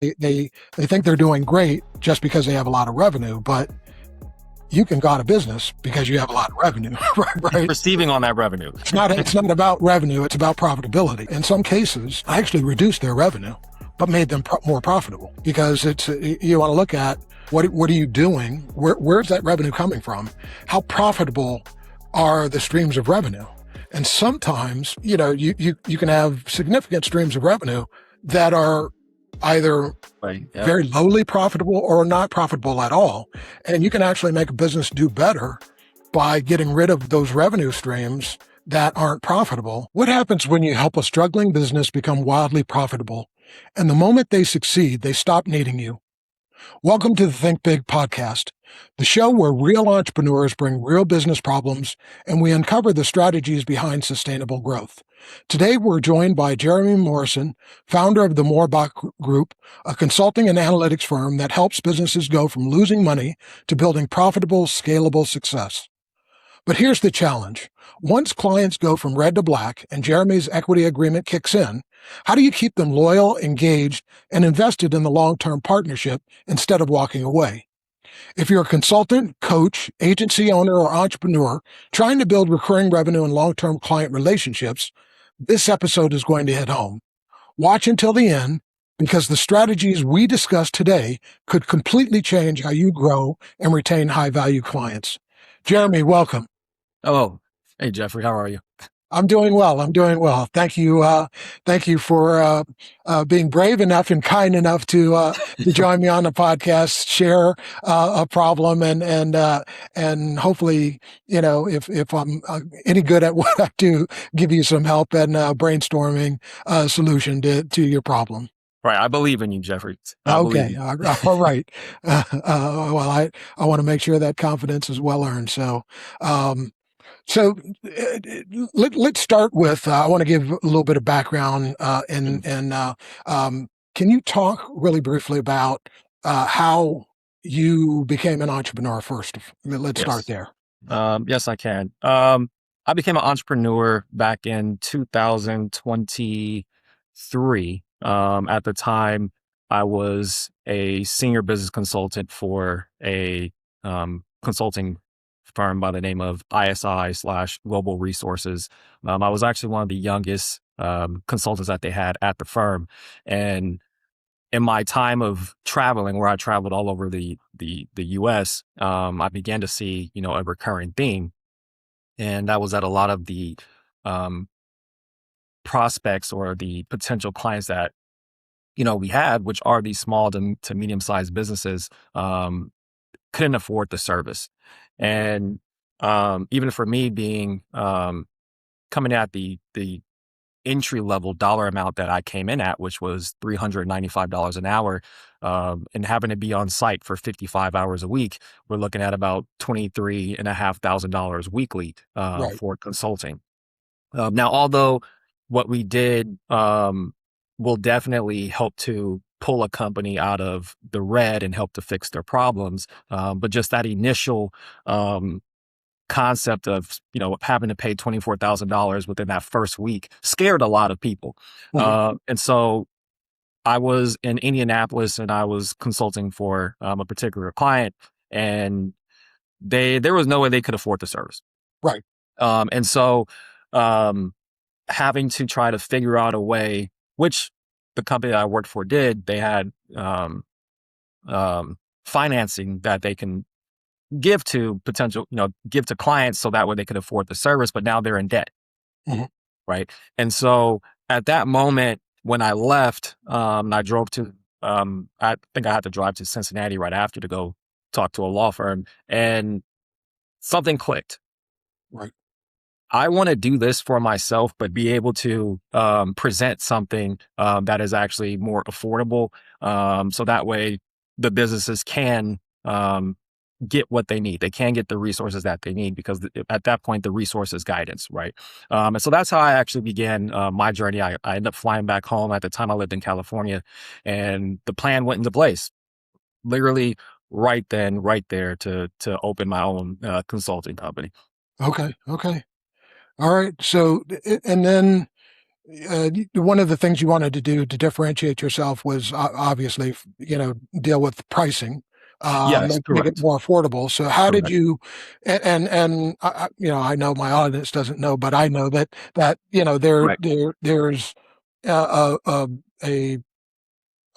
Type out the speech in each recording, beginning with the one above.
They think they're doing great just because they have a lot of revenue, but you can go out of business because you have a lot of revenue, right? Receiving on that revenue. It's not about revenue. It's about profitability. In some cases, I actually reduced their revenue, but made them more profitable because you want to look at what are you doing? Where's that revenue coming from? How profitable are the streams of revenue? And sometimes, you can have significant streams of revenue that are either Right. Yep. very lowly profitable or not profitable at all. And you can actually make a business do better by getting rid of those revenue streams that aren't profitable. What happens when you help a struggling business become wildly profitable? And the moment they succeed, they stop needing you. Welcome to the Think Big podcast, the show where real entrepreneurs bring real business problems and we uncover the strategies behind sustainable growth. Today, we're joined by Jeremy Morrison, founder of the Morrison Group, a consulting and analytics firm that helps businesses go from losing money to building profitable, scalable success. But here's the challenge. Once clients go from red to black and Jeremy's equity agreement kicks in, how do you keep them loyal, engaged, and invested in the long-term partnership instead of walking away? If you're a consultant, coach, agency owner, or entrepreneur trying to build recurring revenue and long-term client relationships, this episode is going to hit home. Watch until the end because the strategies we discussed today could completely change how you grow and retain high-value clients. Jeremy, welcome. Oh, hey, Geoffrey, how are you? I'm doing well. Thank you. Thank you for being brave enough and kind enough to join me on the podcast, share a problem, and hopefully, if I'm any good at what I do, give you some help and brainstorming a solution to your problem. Right, I believe in you, Geoffrey. Okay, all right. Well, I want to make sure that confidence is well earned. So let's start with, I want to give a little bit of background can you talk really briefly about how you became an entrepreneur first? Let's start there. Yes, I can. I became an entrepreneur back in 2023. At the time, I was a senior business consultant for a consulting firm by the name of ISI/Global Resources. I was actually one of the youngest consultants that they had at the firm. And in my time of traveling, where I traveled all over the US, I began to see, a recurring theme. And that was that a lot of the prospects or the potential clients that, we had, which are these small to medium-sized businesses, couldn't afford the service. And even for me being coming at the entry level dollar amount that I came in at, which was $395 an hour, and having to be on site for 55 hours a week, we're looking at about $23,500 weekly Right. for consulting. Now, although what we did will definitely help to pull a company out of the red and help to fix their problems. But just that initial concept of, having to pay $24,000 within that first week scared a lot of people. Mhm. And so I was in Indianapolis and I was consulting for a particular client, and there was no way they could afford the service. Right. And so having to try to figure out a way, which the company that I worked for did, they had financing that they can give to potential, give to clients so that way they could afford the service, but now they're in debt. Mhm. Right. And so at that moment, when I left, I drove to, I think I had to drive to Cincinnati right after to go talk to a law firm, and something clicked. Right. I want to do this for myself, but be able to present something that is actually more affordable. So that way the businesses can get what they need. They can get the resources that they need, because at that point, the resource is guidance, right? And so that's how I actually began my journey. I ended up flying back home. At the time, I lived in California, and the plan went into place literally right then, right there, to open my own consulting company. Okay. All right. So, and then One of the things you wanted to do to differentiate yourself was obviously, deal with pricing, Yes, make it correct. more affordable. So how did Correct. you, and I know my audience doesn't know, but I know that, Right. there's a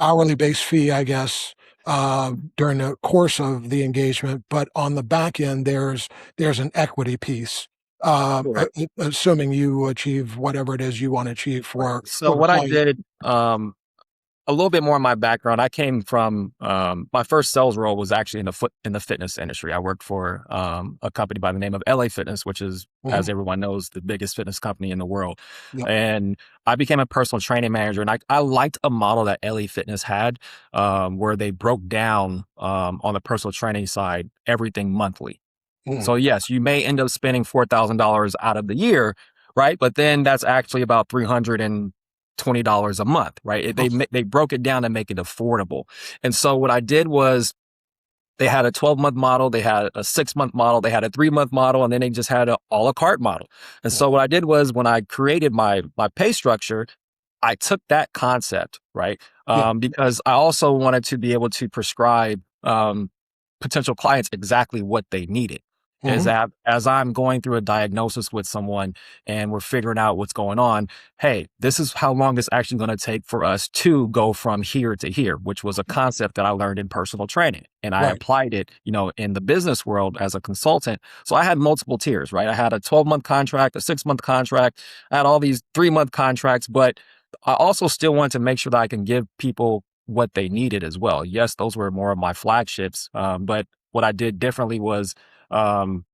hourly base fee, I guess, during the course of the engagement, but on the back end, there's an equity piece. Correct. Assuming you achieve whatever it is you want to achieve Right. for So a what I client. did, a little bit more on my background. I came from my first sales role was actually in the fitness industry. I worked for a company by the name of LA Fitness, which is, Mhm. as everyone knows, the biggest fitness company in the world. Yep. And I became a personal training manager, and I liked a model that LA Fitness had, where they broke down on the personal training side everything monthly. Mhm. So yes, you may end up spending $4,000 out of the year, right? But then that's actually about $320 a month, right? They broke it down to make it affordable. And so what I did was they had a 12-month model, they had a 6-month model, they had a 3-month model, and then they just had a a la carte model. And Mhm. so what I did was when I created my pay structure, I took that concept, right? Yeah. Because I also wanted to be able to prescribe potential clients exactly what they needed. Is Mhm. that as I'm going through a diagnosis with someone and we're figuring out what's going on, hey, this is how long it's actually going to take for us to go from here to here, which was a concept that I learned in personal training. And I Right. applied it, in the business world as a consultant. So I had multiple tiers, right? I had a 12-month contract, a 6-month contract, I had all these 3-month contracts, but I also still wanted to make sure that I can give people what they needed as well. Yes, those were more of my flagships. But what I did differently was um,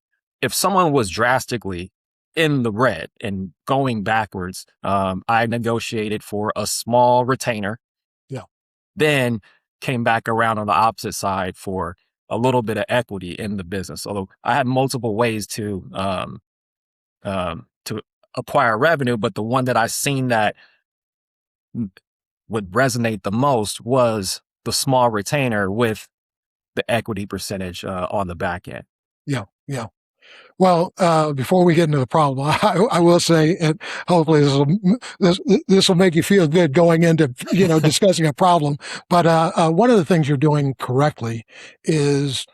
if someone was drastically in the red and going backwards, I negotiated for a small retainer, Yeah. then came back around on the opposite side for a little bit of equity in the business. Although I had multiple ways to acquire revenue, but the one that I seen that would resonate the most was the small retainer with the equity percentage on the back end. Yeah. Yeah. Well, before we get into the problem, I will say, and hopefully this will make you feel good going into discussing a problem. But one of the things you're doing correctly is,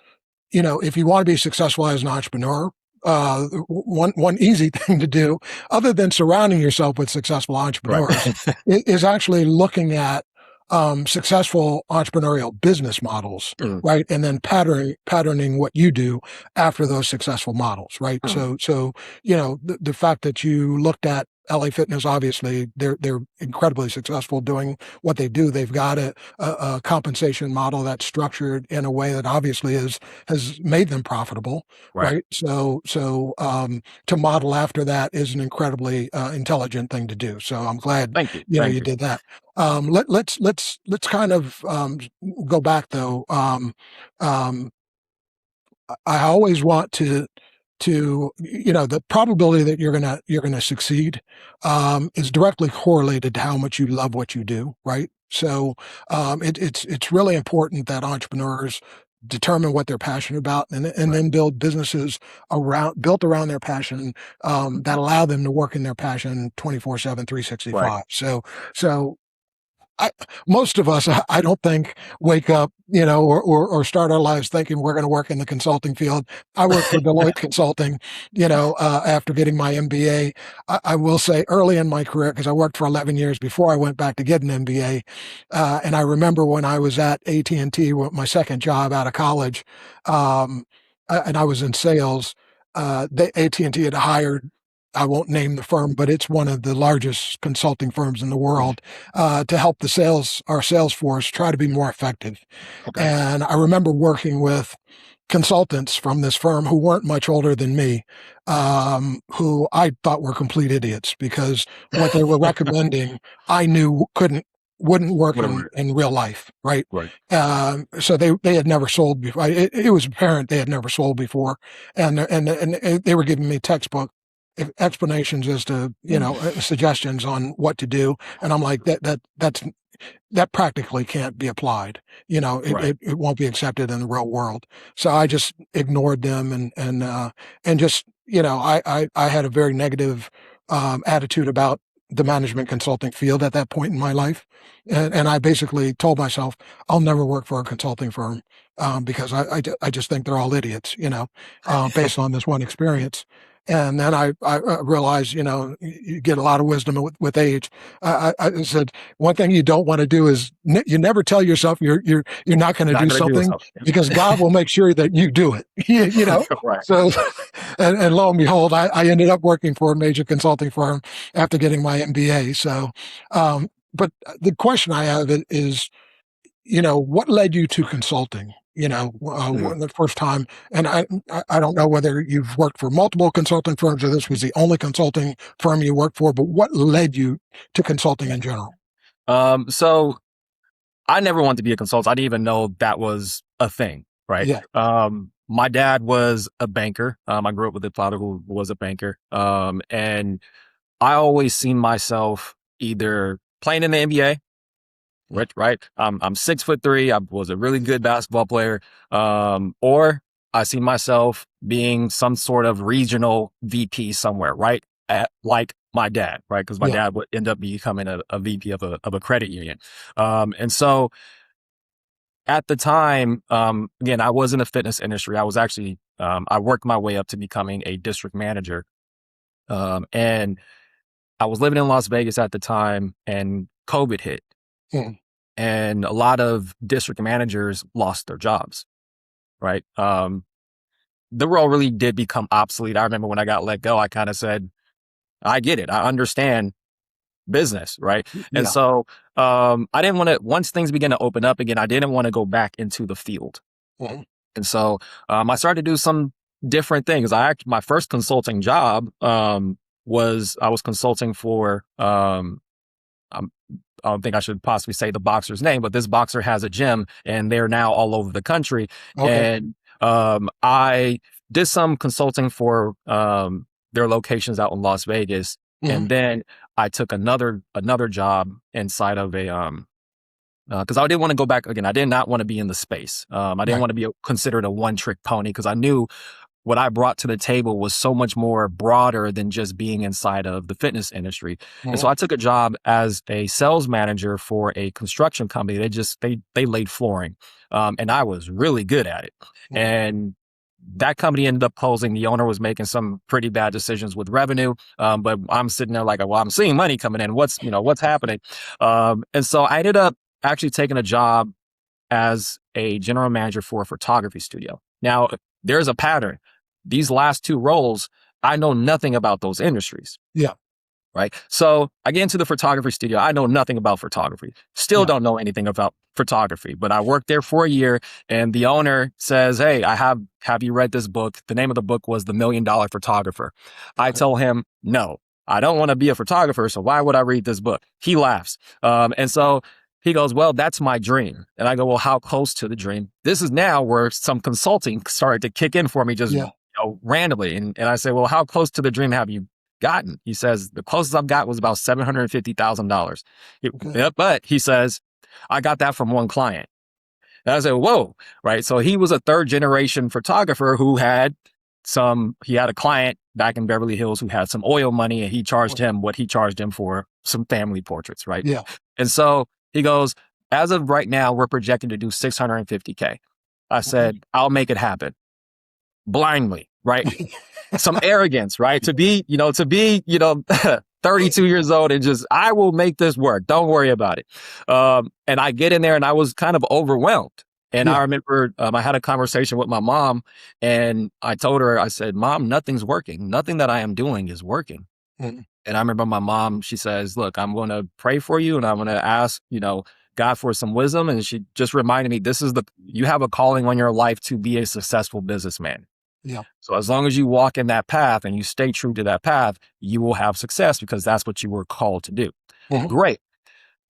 if you want to be successful as an entrepreneur, one easy thing to do, other than surrounding yourself with successful Right. entrepreneurs, is actually looking at successful entrepreneurial business models, Mm, right, and then patterning what you do after those successful models, right. mm, So the fact that you looked at LA Fitness, obviously they're incredibly successful doing what they do. They've got a compensation model that's structured in a way that obviously has made them profitable, right. right? So to model after that is an incredibly intelligent thing to do. So I'm glad Thank you. Thank you you. did that. Let's kind of go back though. Um, I always want to the probability that you're gonna succeed is directly correlated to how much you love what you do, right? So it's really important that entrepreneurs determine what they're passionate about and Right. then build businesses built around their passion that allow them to work in their passion 24/7, Right. 365. So I, most of us, I don't think, wake up, or start our lives thinking we're going to work in the consulting field. I worked for Deloitte Consulting, after getting my MBA. I will say early in my career, because I worked for 11 years before I went back to get an MBA. And I remember when I was at AT&T, my second job out of college, and I was in sales, AT&T had hired, I won't name the firm, but it's one of the largest consulting firms in the Mm, world, to help our sales force try to be more effective. okay. And I remember working with consultants from this firm who weren't much older than me, who I thought were complete idiots because what they were recommending, I knew wouldn't work Whatever. in real life, right? Right. So they had never sold before. It was apparent they had never sold before, and they were giving me textbook explanations as to Mm, suggestions on what to do, and I'm like that practically can't be applied. right. It won't be accepted in the real world. So I just ignored them and just I had a very negative attitude about the management consulting field at that point in my life. And I basically told myself, I'll never work for a consulting firm because I just think they're all idiots, based on this one experience. And then I realized, you get a lot of wisdom with age. I said, one thing you don't want to do is you never tell yourself you're not going to Not do going to do something so. because God will make sure that you do it, Right. So, and lo and behold, I ended up working for a major consulting firm after getting my MBA. So, but the question I have is, what led you to consulting? Mhm. The first time, and I don't know whether you've worked for multiple consulting firms or this was the only consulting firm you worked for, but what led you to consulting in general? So I never wanted to be a consultant. I didn't even know that was a thing, right? Yeah. My dad was a banker. I grew up with a father who was a banker. And I always seen myself either playing in the NBA, right? I'm 6'3". I was a really good basketball player. Or I see myself being some sort of regional VP somewhere, right? Like my dad, right? Because my Yeah. dad would end up becoming a VP of a credit union. And so at the time, again, I was in the fitness industry. I was actually, I worked my way up to becoming a district manager. And I was living in Las Vegas at the time and COVID hit. Mm. And a lot of district managers lost their jobs, right? The role really did become obsolete. I remember when I got let go, I kind of said, I get it. I understand business, right? And Yeah. so I didn't want to, once things began to open up again, I didn't want to go back into the field. Mm. And so I started to do some different things. My first consulting job was I was consulting for I don't think I should possibly say the boxer's name, but this boxer has a gym and they're now all over the country. Okay. And I did some consulting for their locations out in Las Vegas. Mm. And then I took another job inside of a because I didn't want to go back again. I did not want to be in the space. I didn't Right. want to be considered a one trick pony because I knew what I brought to the table was so much more broader than just being inside of the fitness industry. And so Mm. I took a job as a sales manager for a construction company. They laid flooring. And I was really good at it. Mm. And that company ended up closing. The owner was making some pretty bad decisions with revenue. But I'm sitting there like, well, I'm seeing money coming in. What's happening? And so I ended up actually taking a job as a general manager for a photography studio. Now, there's a pattern. These last two roles, I know nothing about those industries, Yeah. right? So I get into the photography studio. I know nothing about photography. Still Yeah. don't know anything about photography, but I worked there for a year and the owner says, hey, have you read this book? The name of the book was The $1 Million Photographer. I Okay. tell him, no, I don't want to be a photographer. So why would I read this book? He laughs. And so he goes, well, that's my dream. And I go, well, how close to the dream? This is now where some consulting started to kick in for me just Yeah. randomly. And I say, well, how close to the dream have you gotten? He says, the closest I've got was about $750,000. Okay. Yeah, but he says, I got that from one client. And I said, whoa, right? So he was a third generation photographer who he had a client back in Beverly Hills who had some oil money and he charged him what he charged him for some family portraits, right? Yeah. And so he goes, as of right now, we're projected to do 650K. I Okay. said, I'll make it happen blindly, right? Some arrogance, right? To be 32 years old and just, I will make this work. Don't worry about it. And I get in there and I was kind of overwhelmed. And I Yeah. remember I had a conversation with my mom and I told her, I said, Mom, nothing's working. Nothing that I am doing is working. Mm. And I remember my mom, she says, look, I'm going to pray for you and I'm going to ask, God for some wisdom. And she just reminded me, you have a calling on your life to be a successful businessman. Yeah. So as long as you walk in that path and you stay true to that path, you will have success because that's what you were called to do. Mhm. Great.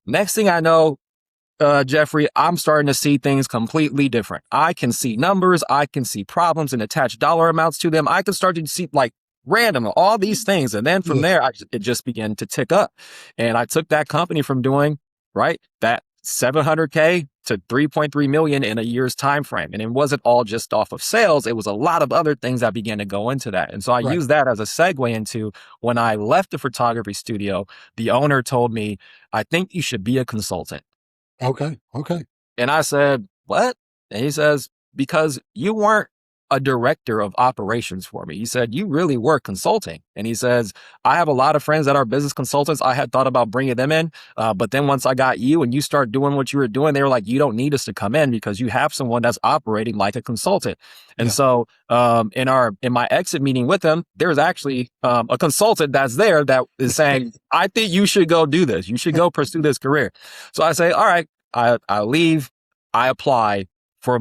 Next thing I know, Geoffrey, I'm starting to see things completely different. I can see numbers. I can see problems and attach dollar amounts to them. I can start to see like random, all these things. And then from Yeah. there, it just began to tick up. And I took that company from doing, right, that 700K to 3.3 million in a year's time frame. And it wasn't all just off of sales. It was a lot of other things that began to go into that. And so I Right. used that as a segue into when I left the photography studio, the owner told me, I think you should be a consultant. Okay. Okay. And I said, what? And he says, because you weren't a director of operations for me. He said, you really were consulting. And he says, I have a lot of friends that are business consultants. I had thought about bringing them in. But then once I got you and you start doing what you were doing, they were like, you don't need us to come in because you have someone that's operating like a consultant. And Yeah. so in my exit meeting with him, there's actually a consultant that's there that is saying, I think you should go do this. You should go pursue this career. So I say, all right, I leave, I apply for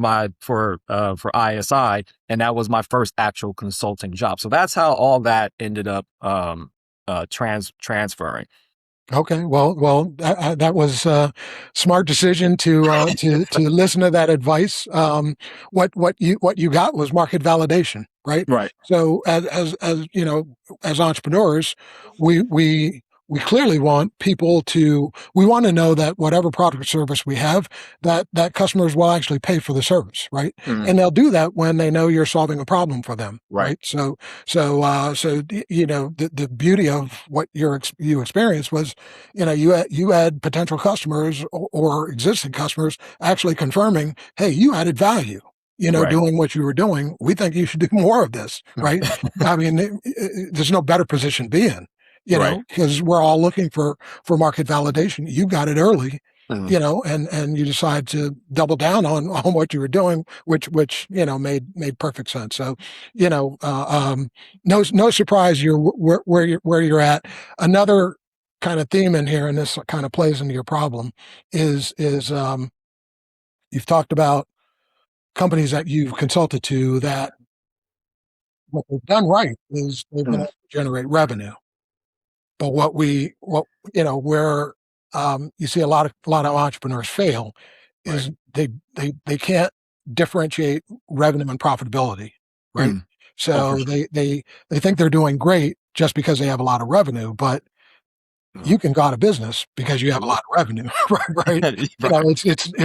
ISI, and that was my first actual consulting job. So that's how all that ended up transferring. Okay. Well, that was a smart decision to listen to that advice. What you got was market validation, right? Right. So as you know, as entrepreneurs, we clearly want people to, we want to know that whatever product or service we have, that customers will actually pay for the service, right? Mhm. And they'll do that when they know you're solving a problem for them, Right. right? So you know, the beauty of what you experienced was, you know, you had potential customers or existing customers actually confirming, hey, you added value, you know, Right. doing what you were doing. We think you should do more of this, right? I mean, there's no better position to be in, you Right. know, because we're all looking for market validation. You got it early, Mhm. you know, and you decide to double down on what you were doing, which you know made perfect sense. So, you know, no surprise you're where you're at. Another kind of theme in here, and this kind of plays into your problem, is you've talked about companies that you've consulted to that what they've done right is they've been Mhm. able to generate revenue. But what you know where you see a lot of entrepreneurs fail Right. is they can't differentiate revenue and profitability, right? Mhm. Oh, for So sure. they think they're doing great just because they have a lot of revenue, but Mhm. you can go out of business because you have a lot of revenue, right? Right? You know, Right. Are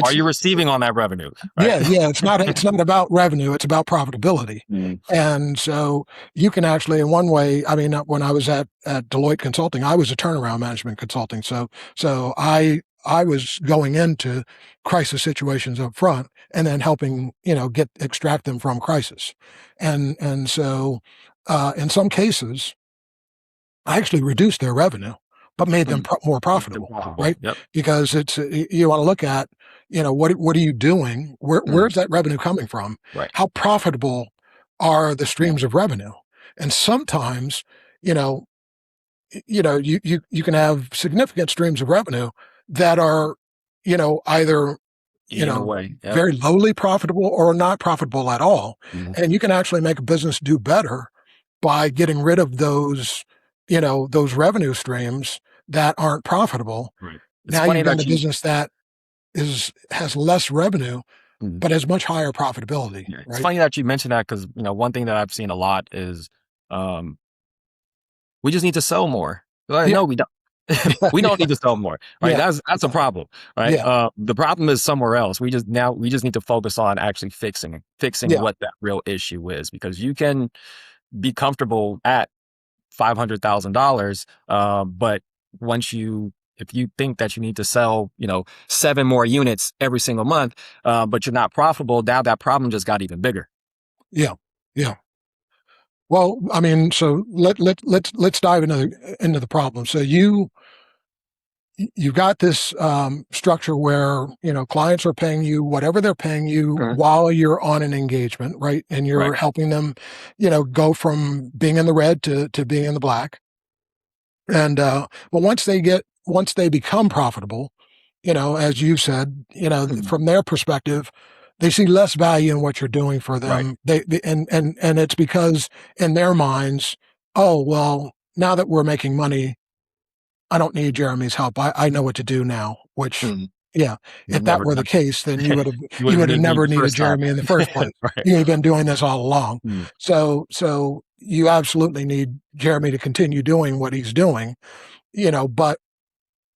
it's you receiving on that revenue? Right. yeah, it's not about revenue, it's about profitability. Mhm. And so you can actually, in one way, I mean, when I was at Deloitte Consulting, I was a turnaround management consulting. So I was going into crisis situations up front and then helping, you know, extract them from crisis. And so in some cases, I actually reduced their revenue, but made them Mhm. more They're profitable, profitable. right? Yep. Because you want to look at, you know, what are you doing? Mhm. Where's that revenue coming from? Right. How profitable are the streams of revenue? And sometimes, you know, you can have significant streams of revenue that are, you know, either you Eating know away. Yep. very lowly profitable or not profitable at all, Mhm. and you can actually make a business do better by getting rid of those, you know, those revenue streams that aren't profitable. Right. It's Now funny you've got that a you business that has less revenue, Mhm. but has much higher profitability, Yeah, it's right? funny that you mentioned that because you know one thing that I've seen a lot is um, we just need to sell more. Like, Yeah, no, we don't. We don't need to sell more, right? yeah, That's a problem, right? yeah, The problem is somewhere else. We just need to focus on actually fixing yeah, what that real issue is because you can be comfortable at $500,000, but once you if you think that you need to sell, you know, 7 more units every single month, but you're not profitable, now that problem just got even bigger. yeah, yeah. Well, I mean, so let's dive into the problem. So you've got this structure where you know clients are paying you whatever they're paying you Mhm. while you're on an engagement, right? And Right. you're helping them, you know, go from being in the red to being in the black. And but once they become profitable, you know, as you said, you know, Mhm. from their perspective, they see less value in what you're doing for Right. them. And it's because in their minds, oh well, now that we're making money, I don't need Jeremy's help. I know what to do now, which Mhm. yeah, You if that never were the done. case, then You you would've would have needed me never the needed first time. Jeremy in the first place. Right. You have been doing this all along. Mm. So you absolutely need Jeremy to continue doing what he's doing, you know, but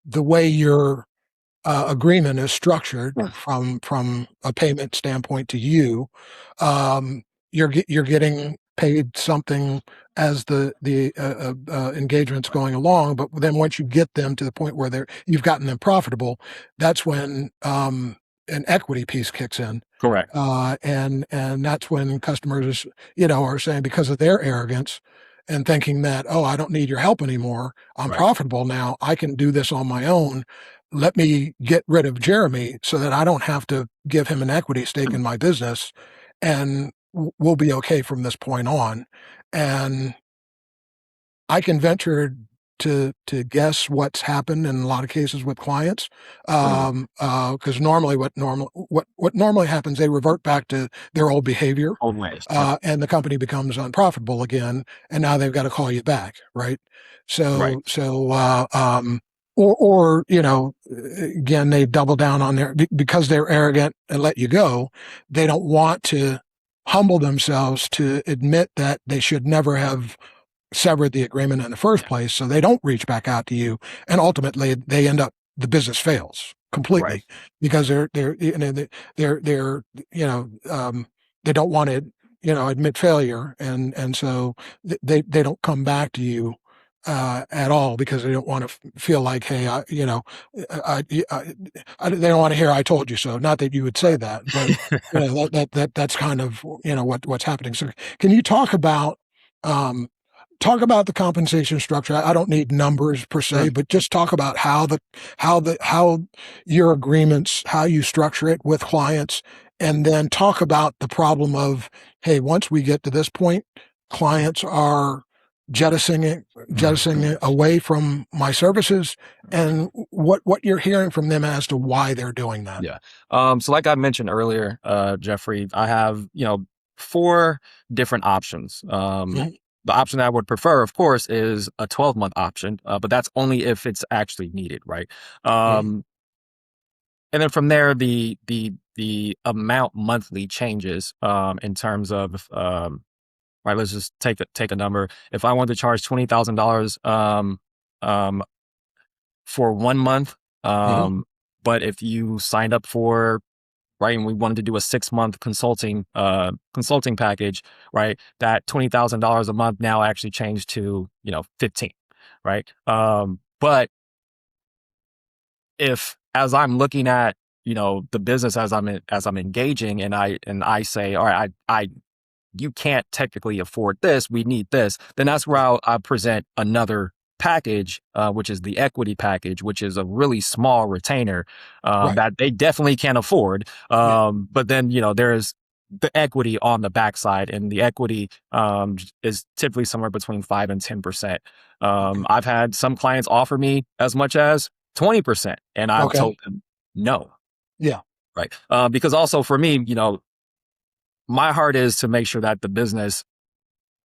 the way you're agreement is structured Yeah. from a payment standpoint to you, um, you're getting paid something as the engagement's going along. But then once you get them to the point where you've gotten them profitable, that's when an equity piece kicks in. Correct. And that's when customers, are saying, because of their arrogance and thinking that, oh, I don't need your help anymore. I'm Right. profitable now. I can do this on my own. Let me get rid of Jeremy so that I don't have to give him an equity stake in my business, and we'll be okay from this point on. And I can venture to guess what's happened in a lot of cases with clients, Mm. because normally what normally happens, they revert back to their old behavior, Old ways. Yep. and the company becomes unprofitable again, and now they've got to call you back, right? Right. Or again, they double down on because they're arrogant and let you go. They don't want to humble themselves to admit that they should never have severed the agreement in the first Yeah. place, so they don't reach back out to you, and ultimately they end up the business fails Right. completely because they're they don't want to admit failure, and so they don't come back to you at all because they don't want to feel like, hey, they don't want to hear "I told you so." Not that you would say that, but that's kind of what's happening. So can you talk about the compensation structure? I don't need numbers per se, Mm. but just talk about how your agreements, how you structure it with clients, and then talk about the problem of, hey, once we get to this point, clients are jettisoning it away from my services, and what you're hearing from them as to why they're doing that. Yeah. So like I mentioned earlier, Jeffrey, I have, four different options. Mhm, The option I would prefer, of course, is a 12-month option, but that's only if it's actually needed, right? mhm, Um, and then from there, the amount monthly changes in terms of right. Let's just take a number. If I wanted to charge $20,000 um, for 1 month, mhm, um, but if you signed up for right, and we wanted to do a 6 month consulting package, right? That $20,000 a month now actually changed to 15, right? But if as I'm looking at the business as I'm engaging, and I say, all right, I you can't technically afford this, we need this, then that's where I present another package, which is the equity package, which is a really small retainer right. that they definitely can't afford. Yeah. But then, there's the equity on the backside, and the equity is typically somewhere between 5 and 10%. Okay. I've had some clients offer me as much as 20%, and I've Okay. told them no, Yeah. right? Because also for me, my heart is to make sure that the business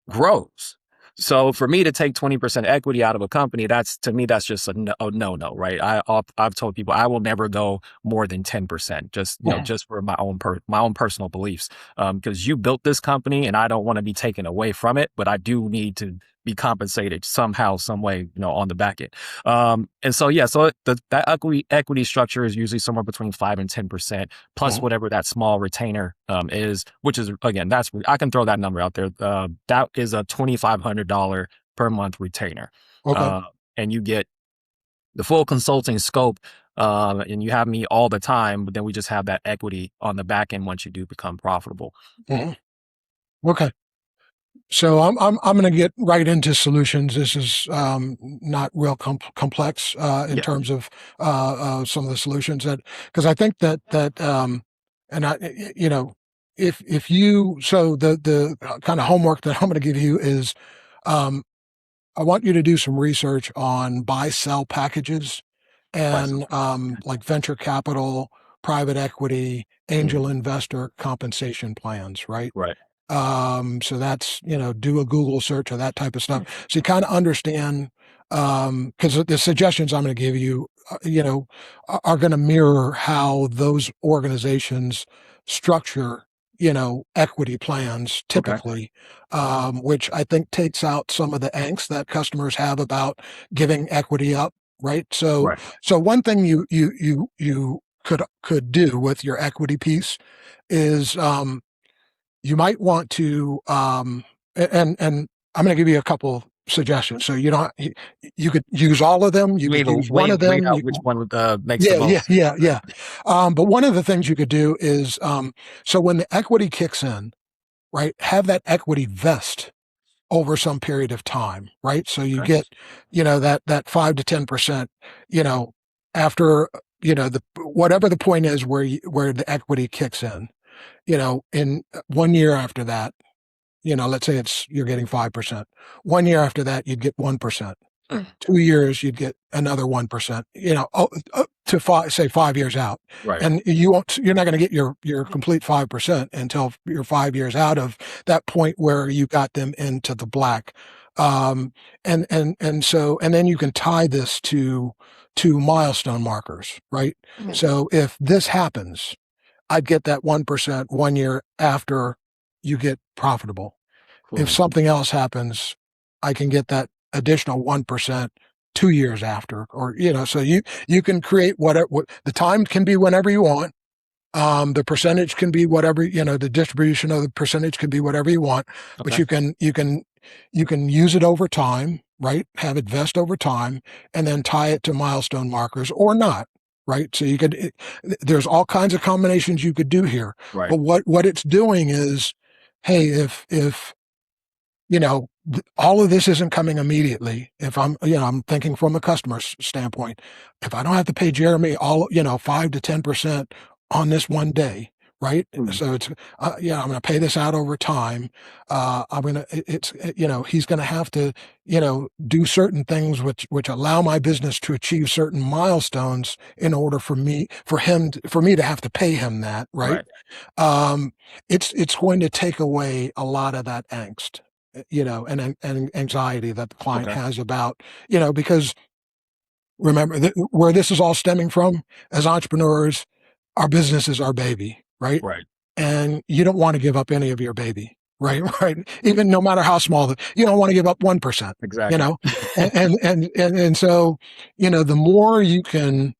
grows. So for me to take 20% equity out of a company, that's to me, that's just a no, right? I've told people I will never go more than 10%, just, Mhm, just for my own personal beliefs. Because you built this company and I don't want to be taken away from it, but I do need to be compensated somehow, some way, on the back end. And so, yeah, so that equity structure is usually somewhere between 5 and 10%, plus mhm. whatever that small retainer is, which is, again, I can throw that number out there. That is a $2,500 per month retainer. Okay. Uh, and you get the full consulting scope, and you have me all the time, but then we just have that equity on the back end once you do become profitable. Mhm. Okay. So I'm going to get right into solutions. This is not real complex in Yeah. terms of some of the solutions that, because I think and if you, so the kind of homework that I'm going to give you is, um, I want you to do some research on buy sell packages Price. and like venture capital, private equity, Mhm. angel investor compensation plans, right? Right. So that's, do a Google search or that type of Mm. stuff. So you kind of understand, because the suggestions I'm going to give you, are going to mirror how those organizations structure, equity plans Okay. typically, which I think takes out some of the angst that customers have about giving equity up right? So Right. so one thing you could do with your equity piece is you might want to and I'm going to give you a couple suggestions. So you could use all of them. You could use one of Weigh them. out which one makes the Yeah, yeah, most sense. yeah, yeah. But one of the things you could do is so when the equity kicks in, right, have that equity vest over some period of time, right? So you Okay. get, that 5 to 10%, you know, after, the whatever the point is where the equity kicks in 1 year after that, let's say you're getting 5%. 1 year after that, you'd get 1%. 2 years, you'd get another 1%, to say 5 years out. Right. And you're not going to get your complete 5% until you're 5 years out of that point where you got them into the black. Um, and then you can tie this to milestone markers, right? So if this happens, I'd get that 1% 1 year after you get profitable. If Cool. something else happens, I can get that additional 1% 2 years after, or, so you can create whatever, the time can be whenever you want. The percentage can be whatever, the distribution of the percentage can be whatever you want, but Okay. you can use it over time, right? Have it vest over time and then tie it to milestone markers or not. Right. So there's all kinds of combinations you could do here, Right. but what it's doing is, hey, if all of this isn't coming immediately. If I'm thinking from a customer's standpoint, if I don't have to pay Jeremy 5 to 10% on this one day, right? Mm. So I'm going to pay this out over time. He's going to have to, do certain things which allow my business to achieve certain milestones in order for me, for me to have to pay him that, right? Right. um, it's going to take away a lot of that angst, and anxiety that the client Okay. has about, because remember where this is all stemming from as entrepreneurs, our business is our baby, right? Right. And you don't want to give up any of your baby, right? Right. Even no matter how small, you don't want to give up 1%, you Exactly. know, and so, the more you can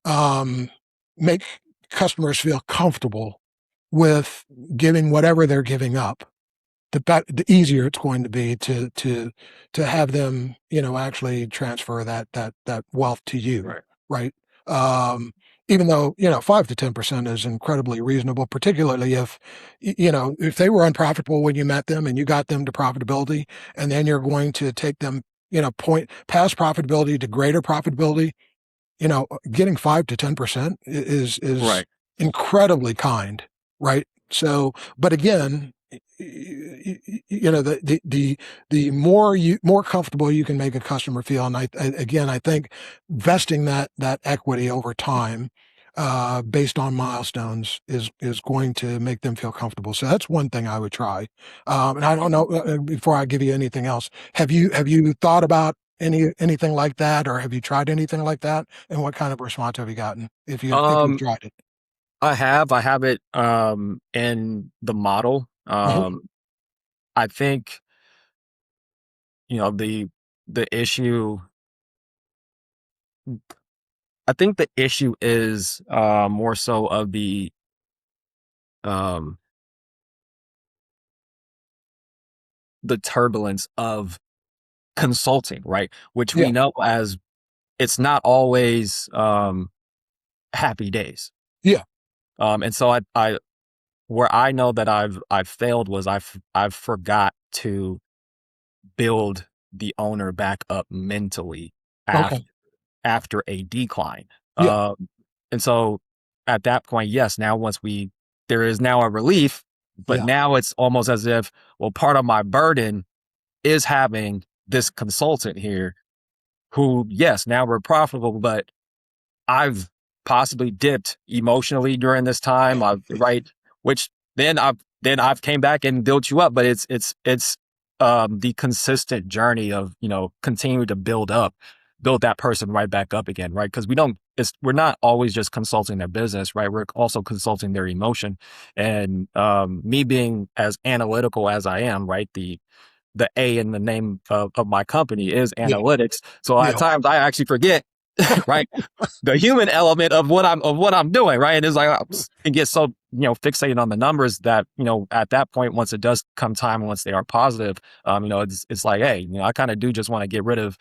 um, make customers feel comfortable with giving whatever they're giving up, the easier it's going to be to have them, actually transfer that wealth to you, Right. right? Um, Even though 5 to 10% is incredibly reasonable, particularly if they were unprofitable when you met them and you got them to profitability, and then you're going to take them, point past profitability to greater profitability, getting 5 to 10% is Right. incredibly kind, right? So, but again, the more comfortable you can make a customer feel, and again, I think vesting that equity over time, based on milestones, is going to make them feel comfortable. So that's one thing I would try. And I don't know, before I give you anything else, have you thought about anything like that, or have you tried anything like that? And what kind of response have you gotten if you've Um, tried it? I have it in the model. Mhm. I think, the issue I think the issue is more so of um the turbulence of consulting, right? Which Yeah. we know as it's not always happy days. Yeah. And so I where I know that I've failed was I've forgot to build the owner back up mentally after Okay. after a decline. Yeah. Um, and so at that point, yes, now there is now a relief, but Yeah. now it's almost as if, well, part of my burden is having this consultant here who, yes, now we're profitable, but I've possibly dipped emotionally during this time. Right, which then I've came back and built you up, but it's the consistent journey of continue to build that person right back up again, right? Because we're not always just consulting their business, right? We're also consulting their emotion, and me being as analytical as I am, right? the A in the name of my company is Yeah. analytics. So at Yeah. times I actually forget, right, the human element of what I'm doing, right? And it's like it gets so fixated on the numbers that at that point, once it does come time, once they are positive, it's like, hey, I kind of do just want to get rid of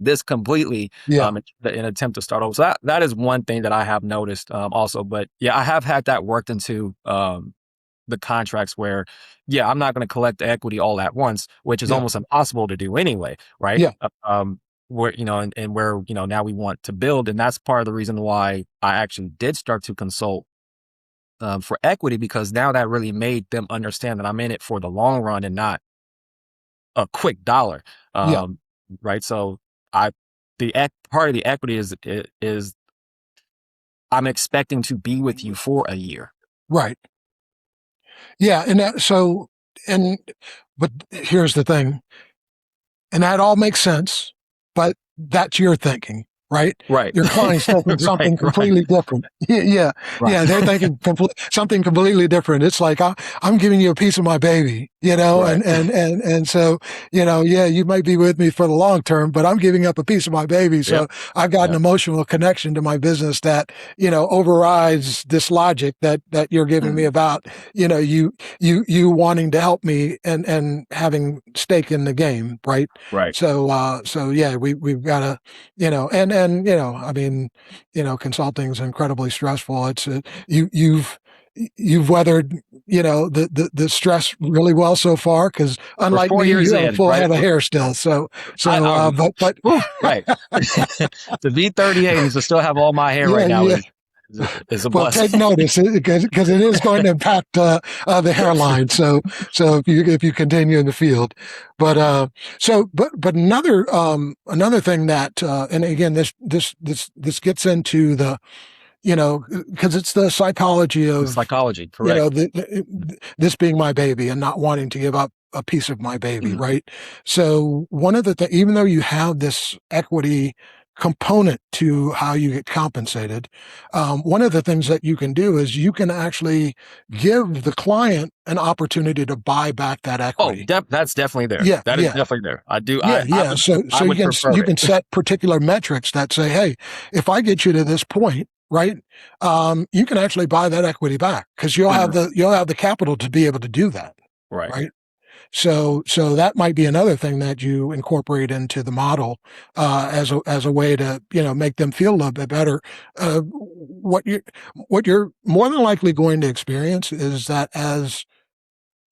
this completely, Yeah. in an attempt to start over. So that is one thing that I have noticed, also. But yeah, I have had that worked into the contracts where, yeah, I'm not going to collect the equity all at once, which is Yeah. almost impossible to do anyway, right? Yeah. Where and where now we want to build, and that's part of the reason why I actually did start to consult for equity, because now that really made them understand that I'm in it for the long run and not a quick dollar. Yeah. Um, right. So I part of the equity is I'm expecting to be with you for a year. Right. Yeah. And but here's the thing, and that all makes sense, but that's your thinking, right? Right. Your client's thinking Right. something Right. completely different. Yeah, Right. yeah, they're thinking something completely different. It's like I'm giving you a piece of my baby, Right. and so yeah, you might be with me for the long term, but I'm giving up a piece of my baby, so Yep. I've got an Yep. emotional connection to my business that overrides this logic that you're giving me Mhm. about you wanting to help me and having stake in the game, right? Right. So yeah, we've got to, and I mean, consulting's incredibly stressful. It's you've weathered the stress really well so far, because We're unlike 4 me, years you have a in, full right? head of hair still. So I, so I but whew, right. To be 38 and to still have all my hair yeah, right now yeah. is a Well, take blessing. notice, because it is going to impact the hairline. So if you continue in the field, but another thing that and again, this gets into the because it's the psychology The of psychology, correct. this being my baby and not wanting to give up a piece of my baby, Mhm. right? So one of the things, even though you have this equity component to how you get compensated, one of the things that you can do is you can actually give the client an opportunity to buy back that Oh, equity. that's definitely there. Yeah, That is yeah. definitely there. I do. Yeah, yeah. So I so would prefer you it. can set particular metrics that say, hey, if I get you to this point, right, you can actually buy that equity back, because Mhm. you'll have the capital to be able to do that, Right. right? So that might be another thing that you incorporate into the model as a way to make them feel a little bit better. What you're more than likely going to experience is that as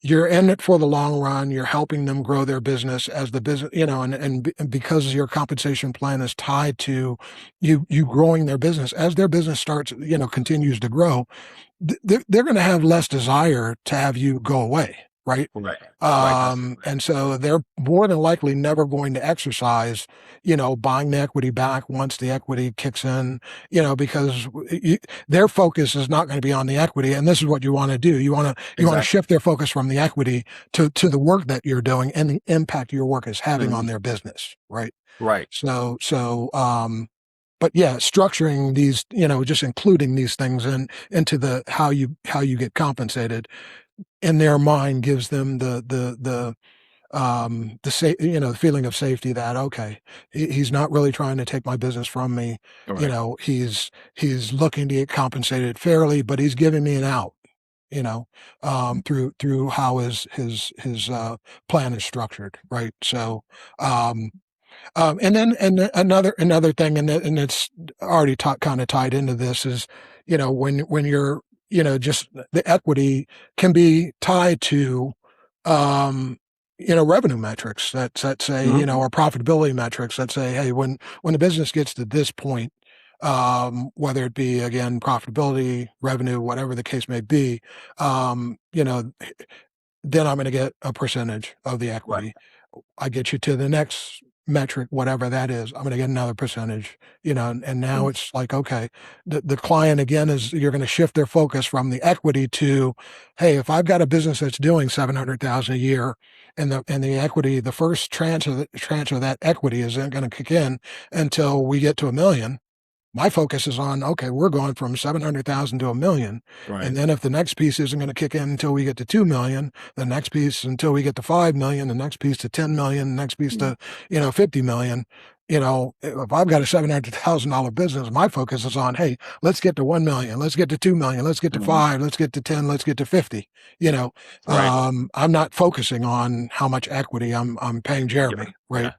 you're in it for the long run. You're helping them grow their business as the business, and because your compensation plan is tied to you growing their business, as their business starts, continues to grow, they're going to have less desire to have you go away, right? Right. Right. And so they're more than likely never going to exercise, buying the equity back once the equity kicks in, because their focus is not going to be on the equity. And this is what you want to do. You want to Exactly. shift their focus from the equity to the work that you're doing and the impact your work is having on Mhm. their business, right? Right. But yeah, structuring these, just including these things into the how you get compensated in their mind gives them the feeling of safety that, okay, he's not really trying to take my business from me. Right. He's looking to get compensated fairly, but he's giving me an out. You know, through how his plan is structured, right? So, and another thing, and it's already kind of tied into this is, when you're, just the equity can be tied to, um, revenue metrics that say, Mhm. or profitability metrics that say, hey, when the business gets to this point, whether it be again profitability, revenue, whatever the case may be, then I'm going to get a percentage of the Right. equity. I get you to the next metric, whatever that is, I'm going to get another percentage, and now Mhm. it's like, okay, the client again is you're going to shift their focus from the equity to, hey, if I've got a business that's doing 700,000 a year and the equity, the first tranche of that equity isn't going to kick in until we get to 1 million. My focus is on, okay, we're going from 700,000 to 1 million. Right. And then if the next piece isn't going to kick in until we get to 2 million, the next piece until we get to 5 million, the next piece to 10 million, the next piece Mm. to, 50 million. If I've got a $700,000 business, my focus is on, hey, let's get to 1 million, let's get to 2 million, let's get to Mhm. five, let's get to 10, let's get to 50. Right. I'm not focusing on how much equity I'm paying Yeah. Jeremy, right? Yeah.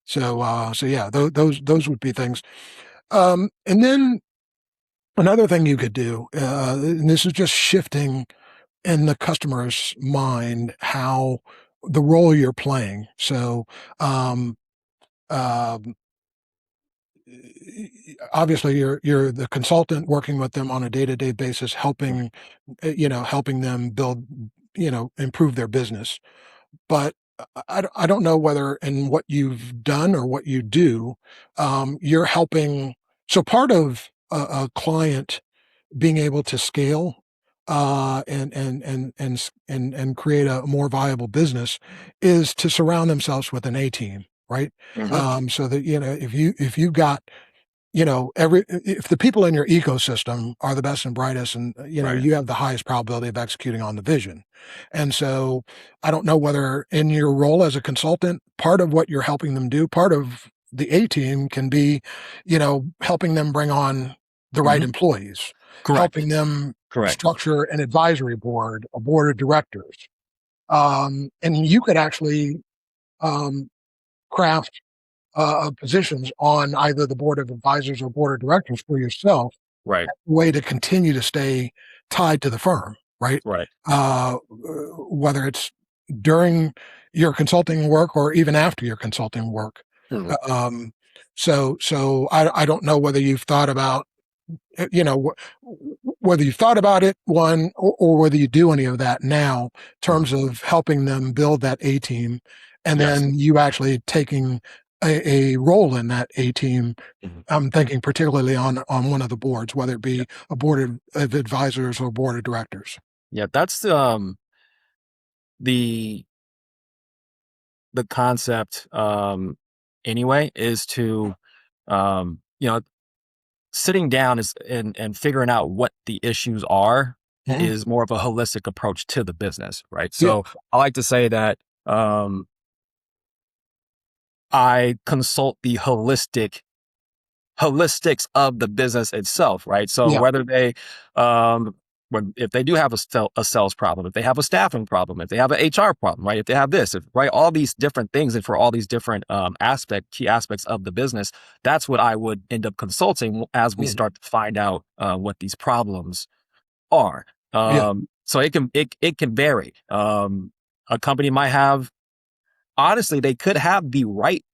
So yeah, those would be things. And then another thing you could do, and this is just shifting in the customer's mind how the role you're playing. So, um, um, obviously, you're the consultant working with them on a day to day basis, Right. helping them build, improve their business. But I don't know whether in what you've done or what you do, you're helping. So part of a client being able to scale and create a more viable business is to surround themselves with an A team, right? Mhm. So that if you've got every if the people in your ecosystem are the best and brightest and Right. you have the highest probability of executing on the vision. And so I don't know whether in your role as a consultant, part of what you're helping them do, part of the A team can be helping them bring on the right Mhm. employees, Correct. helping them Correct. structure an advisory board, a board of directors. And you could actually um, craft positions on either the board of advisors or board of directors for yourself, Right. way to continue to stay tied to the firm, right? Right. Whether it's during your consulting work or even after your consulting work. Mhm. Um, so I don't know whether you've thought about whether you thought about it one or whether you do any of that now in Mhm. terms of helping them build that A team and Yes. then you actually taking a role in that A team. Mhm. I'm thinking particularly on one of the boards, whether it Yeah. be a board of advisors or board of directors. Yeah. That's the the concept anyway is to you know sitting down is and figuring out what the issues are Mhm. is more of a holistic approach to the business, right? Yeah, So I like to say that um, I consult the holistics of the business itself, right? So yeah, whether they, when if they do have a sales problem, if they have a staffing problem, if they have an HR problem, right? If they have this, right? All these different things, and for all these different key aspects of the business, that's what I would end up consulting as we mhm, start to find out what these problems are. yeah, So it can vary. A company might have, honestly, they could have the right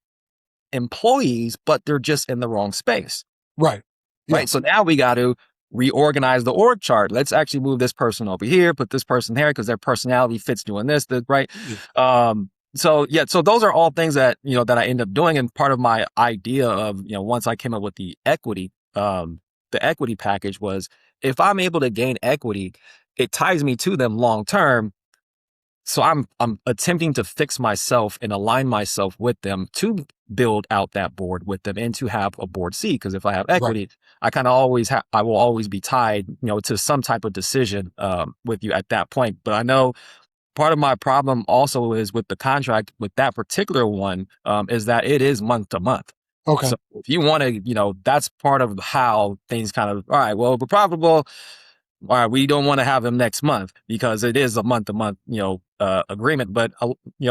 employees, but they're just in the wrong space. right, yeah, Right. So now we got to reorganize the org chart. Let's actually move this person over here, put this person here because their personality fits doing this, right? yeah, So yeah, so those are all things that, that I end up doing. And part of my idea of, once I came up with the equity package was if I'm able to gain equity, it ties me to them long term. So I'm attempting to fix myself and align myself with them to build out that board with them and to have a board seat. Because if I have right, equity, I will always be tied, to some type of decision with you at that point. But I know part of my problem also is with the contract with that particular one is that it is month to month. okay, So if you want to, that's part of how things kind of, all right, well, we're profitable, all right, we don't want to have them next month because it is a month to month, agreement. But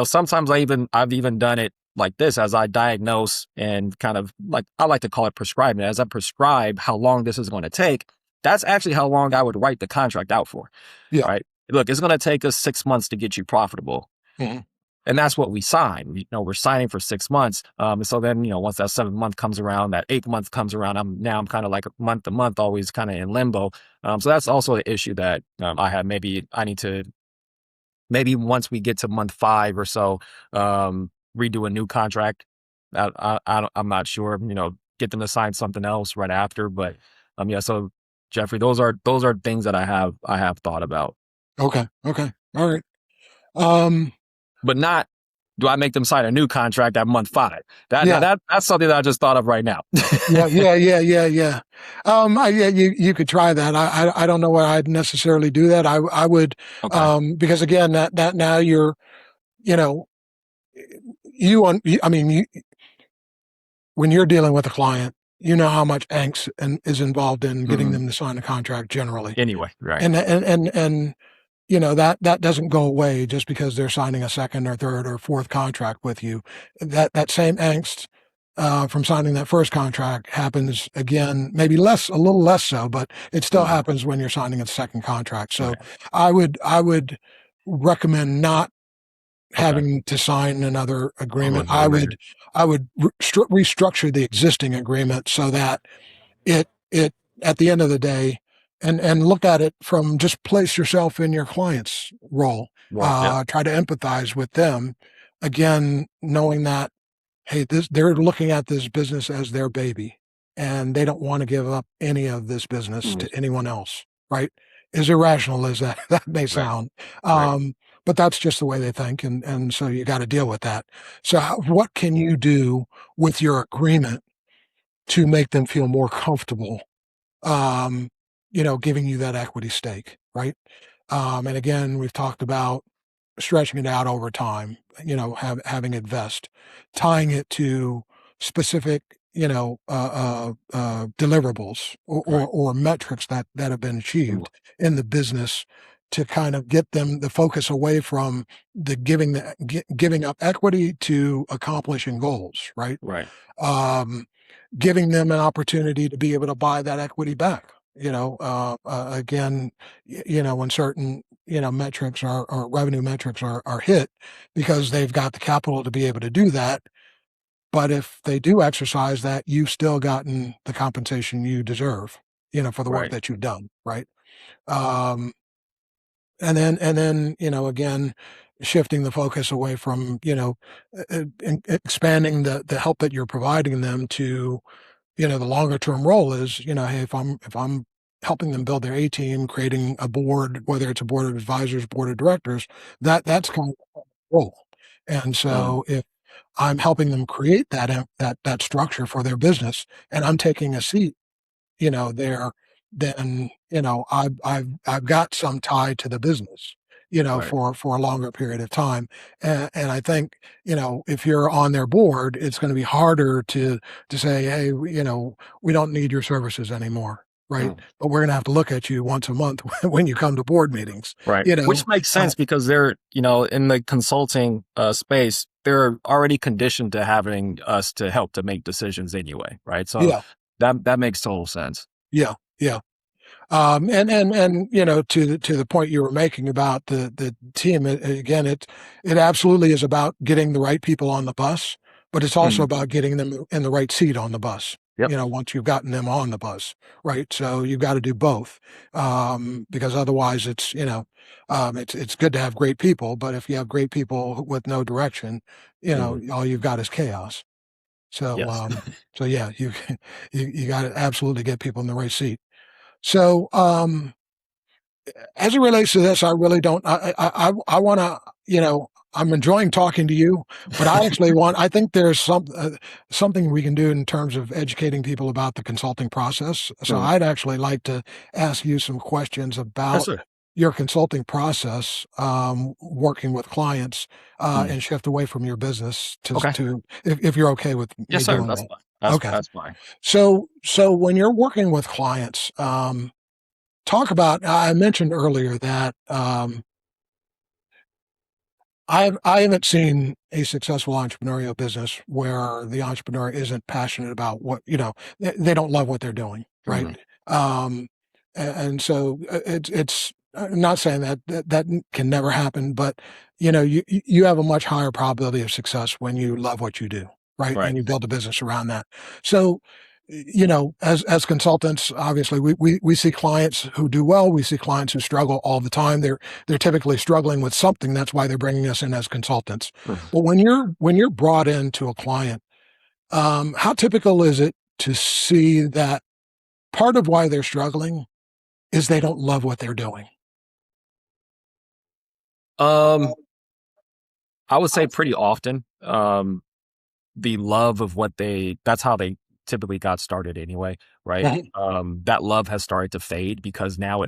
sometimes I've even done it like this as I diagnose and kind of like I like to call it prescribing. As I prescribe how long this is going to take, that's actually how long I would write the contract out for. yeah, Right? Look, it's going to take us 6 months to get you profitable. mhm, And that's what we sign. We're signing for 6 months. So then, once that 7th month comes around, that 8th month comes around, I'm kind of like month to month, always kind of in limbo. So that's also an issue that I have. Maybe I need to, maybe once we get to month 5 or so, redo a new contract. I'm not sure, get them to sign something else right after. But yeah, so Geoffrey, those are things that I have thought about, okay, okay, all right. Um, but not do I make them sign a new contract at month 5? Yeah. That's something that I just thought of right now. Yeah. Yeah, you could try that. I don't know why I'd necessarily do that. I would, Okay. because again, that now you're, you know, I mean, when you're dealing with a client, you know how much angst is involved in getting Hmm. them to sign a contract generally. Anyway, right. And that doesn't go away just because they're signing a second or third or fourth contract with you. That same angst from signing that first contract happens again, maybe a little less so, but it still Hmm. happens when you're signing a second contract. So Right. I would recommend not Okay. having to sign another Oh, agreement. another I agreement. would I would restructure the existing agreement so that it at the end of the day, and look at it from, just place yourself in your client's role. Well, yep. Try to empathize with them. Again, knowing that, hey, they're looking at this business as their baby, and they don't want to give up any of this business Mhm. to anyone else. Right? As irrational as that may Right. sound, Right. but that's just the way they think, and so you got to deal with that. So, what can you do with your agreement to make them feel more comfortable, um, giving you that equity stake, right? And again, we've talked about stretching it out over time, having it vest, tying it to specific, deliverables Right. or metrics that have been Mm. achieved in the business to kind of get them the focus away from giving up equity to accomplishing goals, right? Right. Um, Giving them an opportunity to be able to buy that equity back. Again, when certain metrics or revenue metrics are hit, because they've got the capital to be able to do that. But if they do exercise that, you've still gotten the compensation you deserve, for the work Right. that you've done, right? Um, and then again, shifting the focus away from expanding the help that you're providing them to, the longer term role is, hey, if I'm helping them build their A team, creating a board, whether it's a board of advisors, board of directors, that's kind of the role. And Mm. so if I'm helping them create that structure for their business, and I'm taking a seat, there, then, I've got some tie to the business, Right. for a longer period of time. And I think, if you're on their board, it's going to be harder to say, hey, we don't need your services anymore. Right. Mm. But we're going to have to look at you once a month when you come to board meetings, Right. Which makes uh, sense because they're, in the consulting space, they're already conditioned to having us to help to make decisions anyway. Right. So yeah, that makes total sense. yeah. And to the point you were making about the team, again, it absolutely is about getting the right people on the bus, but it's also Mhm. about getting them in the right seat on the bus. Yep. Once you've gotten them on the bus, right? So you've got to do both, because otherwise, it's good to have great people, but if you have great people with no direction, Mhm. all you've got is chaos. So, Yes. so yeah, you got to absolutely get people in the right seat. So, as it relates to this, I really don't. I want to. I'm enjoying talking to you, but I actually want. I think there's something we can do in terms of educating people about the consulting process. So Mhm. I'd actually like to ask you some questions Yes, about sir. your consulting process, working with clients, Mm. and shift away from your business Okay. if you're okay with Yes, me sir. doing That's that. fine. Okay. That's fine. So when you're working with clients, talk about, I mentioned earlier that, I haven't seen a successful entrepreneurial business where the entrepreneur isn't passionate about they don't love what they're doing, right? Mhm. Um, and so, it's I'm not saying that can never happen, but you have a much higher probability of success when you love what you do, right? Right. And you build a business around that. So, as consultants, obviously we see clients who do well, we see clients who struggle all the time. They're typically struggling with something. That's why they're bringing us in as consultants. Mhm. But when you're brought into a client, how typical is it to see that part of why they're struggling is they don't love what they're doing? Um, I would say pretty often. The love of that's how they typically got started anyway, right? Mhm. That love has started to fade because now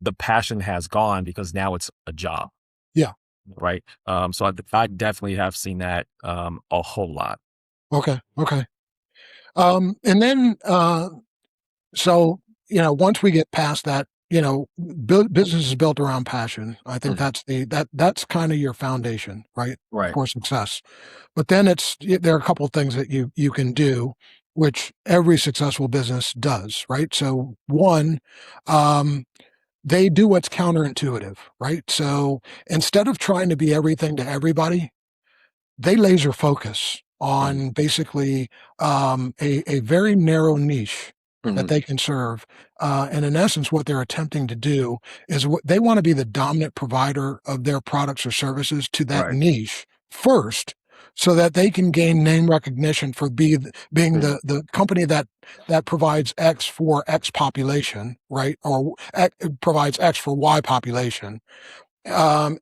the passion has gone because now it's a job, Yeah. right? So I definitely have seen that a whole lot. Okay. Okay. And then, so, once we get past that, business is built around passion. I think Mhm. that's kind of your foundation, right? Right. For success. But then there are a couple of things that you can do, which every successful business does, right? So one, um, they do what's counterintuitive, right? So instead of trying to be everything to everybody, they laser focus Mhm. on basically a very narrow niche that Mhm. they can serve. And in essence, what they're attempting to do is they want to be the dominant provider of their products or services to that Right. niche first, so that they can gain name recognition for being Mhm. the company that provides X for X population, right? Or provides X for Y population, and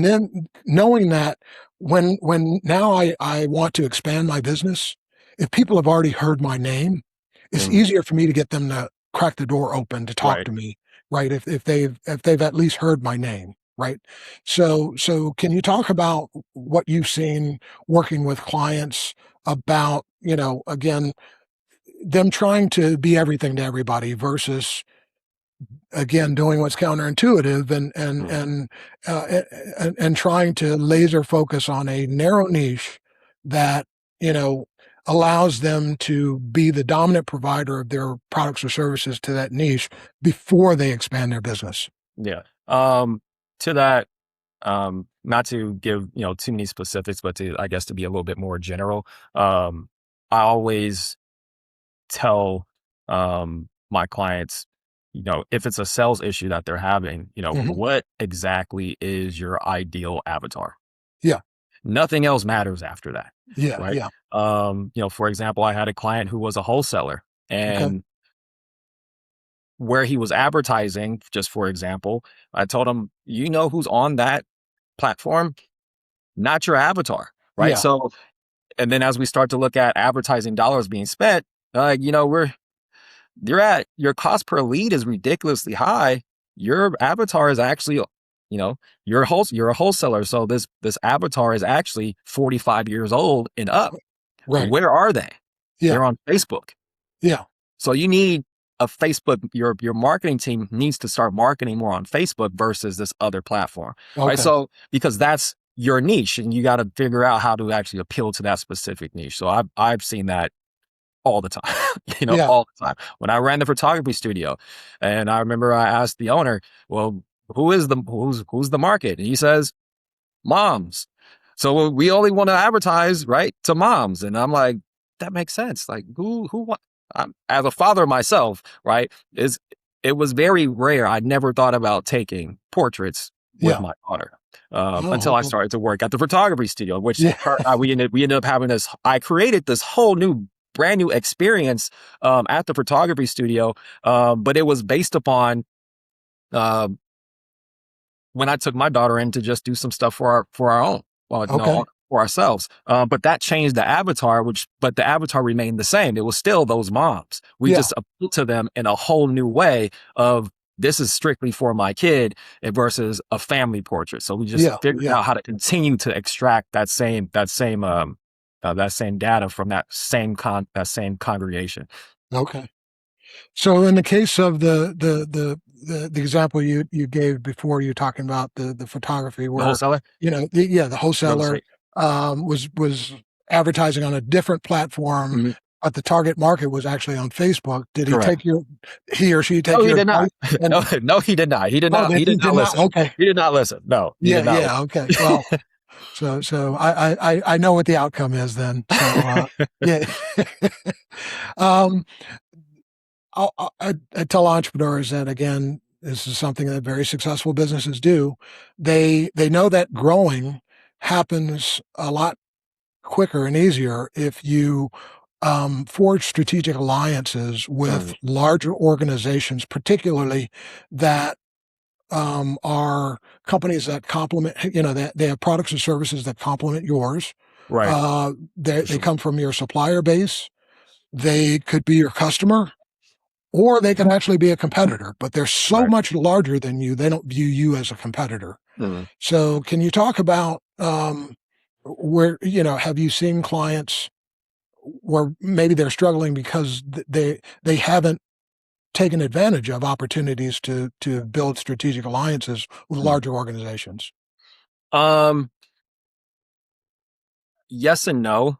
then knowing that when now I want to expand my business, if people have already heard my name, it's Mhm. easier for me to get them to crack the door open to talk Right. to me, right? If they've at least heard my name, right? So can you talk about what you've seen working with clients about, again, them trying to be everything to everybody versus, again, doing what's counterintuitive, Mhm. and trying to laser focus on a narrow niche that, you know allows them to be the dominant provider of their products or services to that niche before they expand their business. Yeah. To that, not to give, too many specifics, but I guess, to be a little bit more general. I always tell my clients, if it's a sales issue that they're having, Hmm. what exactly is your ideal avatar? Yeah, Nothing else matters after that, yeah, right? yeah. For example, I had a client who was a wholesaler, Okay. and where he was advertising, just for example, I told him, who's on that platform? Not your avatar, right? Yeah, So, and then as we start to look at advertising dollars being spent, your cost per lead is ridiculously high. Your avatar is actually, you're a wholesaler. So this avatar is actually 45 years old and up. right. Where are they? Yeah, They're on Facebook. yeah. So you need a Facebook, your marketing team needs to start marketing more on Facebook versus this other platform. Right. Okay. So because that's your niche and you got to figure out how to actually appeal to that specific niche. So I've seen that all the time, Yeah, all the time. When I ran the photography studio, and I remember I asked the owner, well, who's the market? And he says, moms. So we only want to advertise, right, to moms. And I'm like, that makes sense. Like, as a father myself, right, is it was very rare. I never thought about taking portraits with yeah. my daughter Oh, until I okay. started to work at the photography studio, which Yeah, we ended up having this. I created this whole new brand new experience at the photography studio, but it was based upon uh, when I took my daughter in to just do some stuff for our own, well, okay. for ourselves. But that changed the avatar, but the avatar remained the same. It was still those moms. We Yeah, just appealed to them in a whole new way of this is strictly for my kid versus a family portrait. So we just yeah, figured yeah. out how to continue to extract that same data from that same congregation. Okay. So in the case of the example you gave before, you're talking about the photography The where, wholesaler, the real wholesaler estate. was advertising on a different platform, Mhm. but the target market was actually on Facebook. Did Correct. he or she No, take he your did advice? not. And No, no, he did not. He did oh, not. He he did not did not. listen. Okay. He did not listen. No, he Yeah, did not yeah. Okay. Well, so I know what the outcome is then. So listen. yeah. um, I tell entrepreneurs that, again, this is something that very successful businesses do. They know that growing happens a lot quicker and easier if you forge strategic alliances with Mm, larger organizations, particularly that are companies that complement, that they have products and services that complement yours. Right. They, For they sure. come from your supplier base. They could be your customer, or they can actually be a competitor, but they're so Right. much larger than you, they don't view you as a competitor. Mhm. So, can you talk about where, have you seen clients where maybe they're struggling because they haven't taken advantage of opportunities to build strategic alliances with Mhm. larger organizations? Um, yes and no.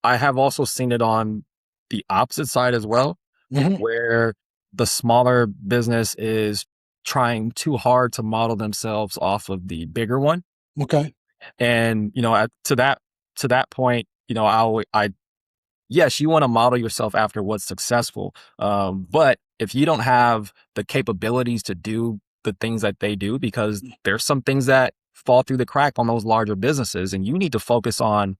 I have also seen it on the opposite side as well, Hmm. where the smaller business is trying too hard to model themselves off of the bigger one. Okay. And, to that point, I yes, you want to model yourself after what's successful. But if you don't have the capabilities to do the things that they do, because there's some things that fall through the crack on those larger businesses, and you need to focus on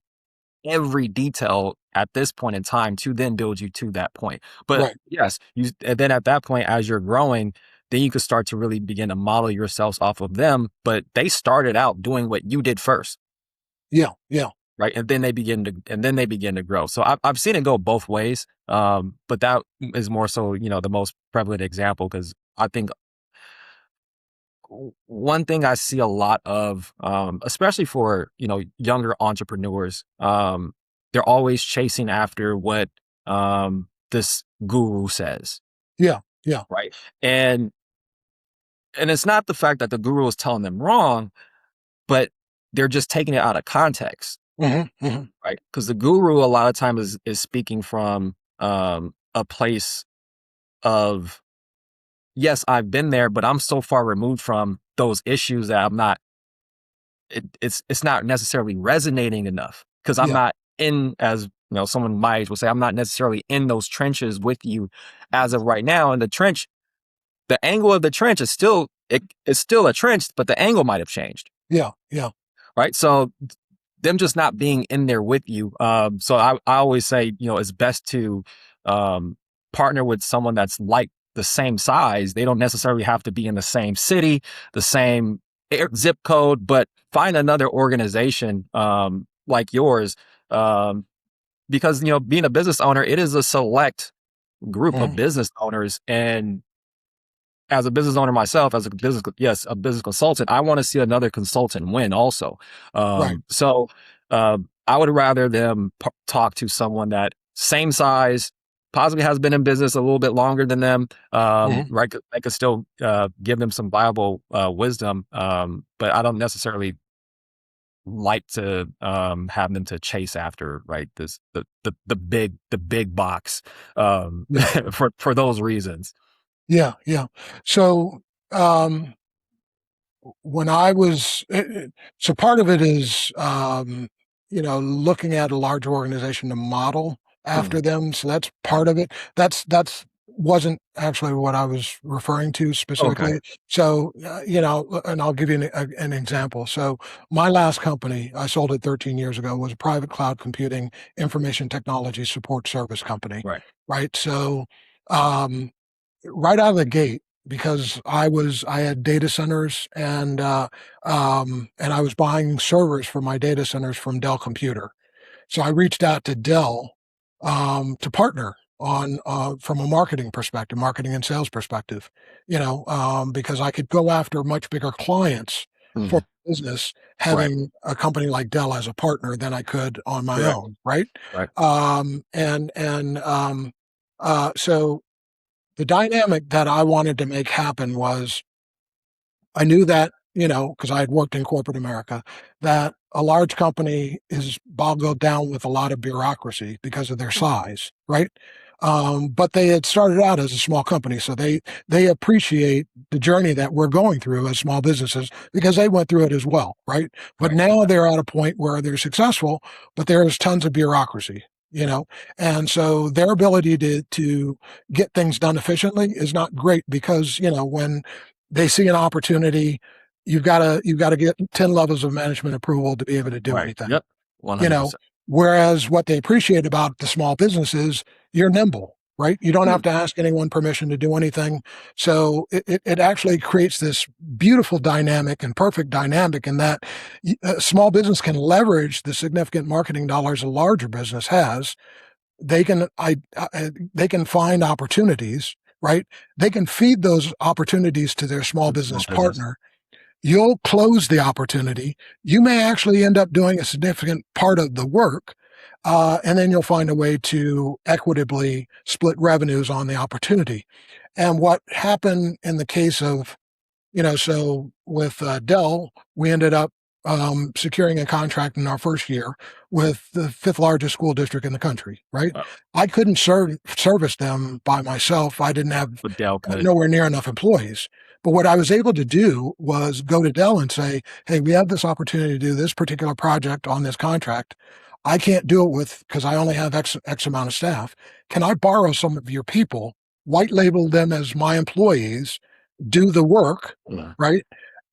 every detail at this point in time to then build you to that point. But Right. yes, and then at that point, as you're growing, then you could start to really begin to model yourselves off of them. But they started out doing what you did first. Yeah. Yeah. Right. And then they begin to grow. So I've seen it go both ways. But that is more so, the most prevalent example, because I think one thing I see a lot of, especially for, younger entrepreneurs, they're always chasing after what, this guru says. Yeah. Yeah. Right. And, and it's not the fact that the guru is telling them wrong, but they're just taking it out of context. Hmm. Hmm. Right, because the guru a lot of times is speaking from, a place of, "Yes, I've been there, but I'm so far removed from those issues that I'm not it's not necessarily resonating enough because 'cause I'm Yeah. not in, as, someone my age will say, I'm not necessarily in those trenches with you as of right now, and the angle of the trench is it's still a trench, but the angle might have changed." Yeah. Yeah. Right? So them just not being in there with you. So I always say, it's best to, partner with someone that's like the same size. They don't necessarily have to be in the same city, the same zip code, but find another organization, like yours. Um, because, being a business owner, it is a select group of Hmm. business owners. And as a business owner myself, as a business consultant, I want to see another consultant win also. Right. I would rather them talk to someone that same size, possibly has been in business a little bit longer than them. Hmm. Right. I could still, give them some viable, wisdom. But I don't necessarily like to, have them to chase after, right. The big box, Yeah. for those reasons. Yeah. Yeah. So, um, when I was so part of it is looking at a large organization to model Mhm. after them. So that's part of it. That's wasn't actually what I was referring to Okay. specifically. So and I'll give you an example. So my last company, I sold it 13 years ago, was a private cloud computing information technology support service company. Right. Right. So um, right out of the gate, because I had data centers and I was buying servers for my data centers from Dell Computer. So I reached out to Dell to partner on from a marketing perspective, marketing and sales perspective, because I could go after much bigger clients for Mhm. business Right. having a company like Dell as a partner than I could on my Correct. own, right? Right. So the dynamic that I wanted to make happen was I knew that, because I had worked in corporate America, that a large company is boggled down with a lot of bureaucracy because of their size, right? But they had started out as a small company, so they appreciate the journey that we're going through as small businesses because they went through it as well, right? But Right. now they're at a point where they're successful, but there's tons of bureaucracy, and so their ability to get things done efficiently is not great because when they see an opportunity, you've got to get 10 levels of management approval to be able to do Right. anything. Yep. You know, 100%. whereas what they appreciate about the small business is you're nimble. right? You don't have Mm. to ask anyone permission to do anything. So it actually creates this beautiful dynamic and perfect dynamic in that a small business can leverage the significant marketing dollars a larger business has. They can find opportunities, right? They can feed those opportunities to their small Small business business. partner. You'll close the opportunity. You may actually end up doing a significant part of the work, and then you'll find a way to equitably split revenues on the opportunity. And what happened in the case of, so with Dell, we ended up securing a contract in our first year with the fifth largest school district in the country, right? Uh, I couldn't service them by myself. I didn't have but Dell could. nowhere near enough employees. But what I was able to do was go to Dell and say, hey, we have this opportunity to do this particular project on this contract. I can't do it because I only have X amount of staff. Can I borrow some of your people, white label them as my employees, do the work, Yeah. right?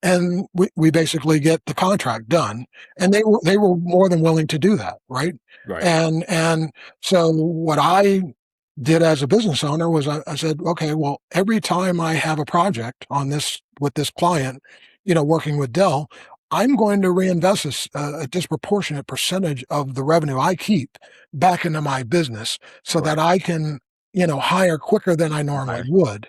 And we basically get the contract done. And they were more than willing to do that, right? Right. And so what I did as a business owner was I said, okay, well, every time I have a project on this with this client, working with Dell, I'm going to reinvest a disproportionate percentage of the revenue I keep back into my business so that Right. I can, hire quicker than I normally Higher. would.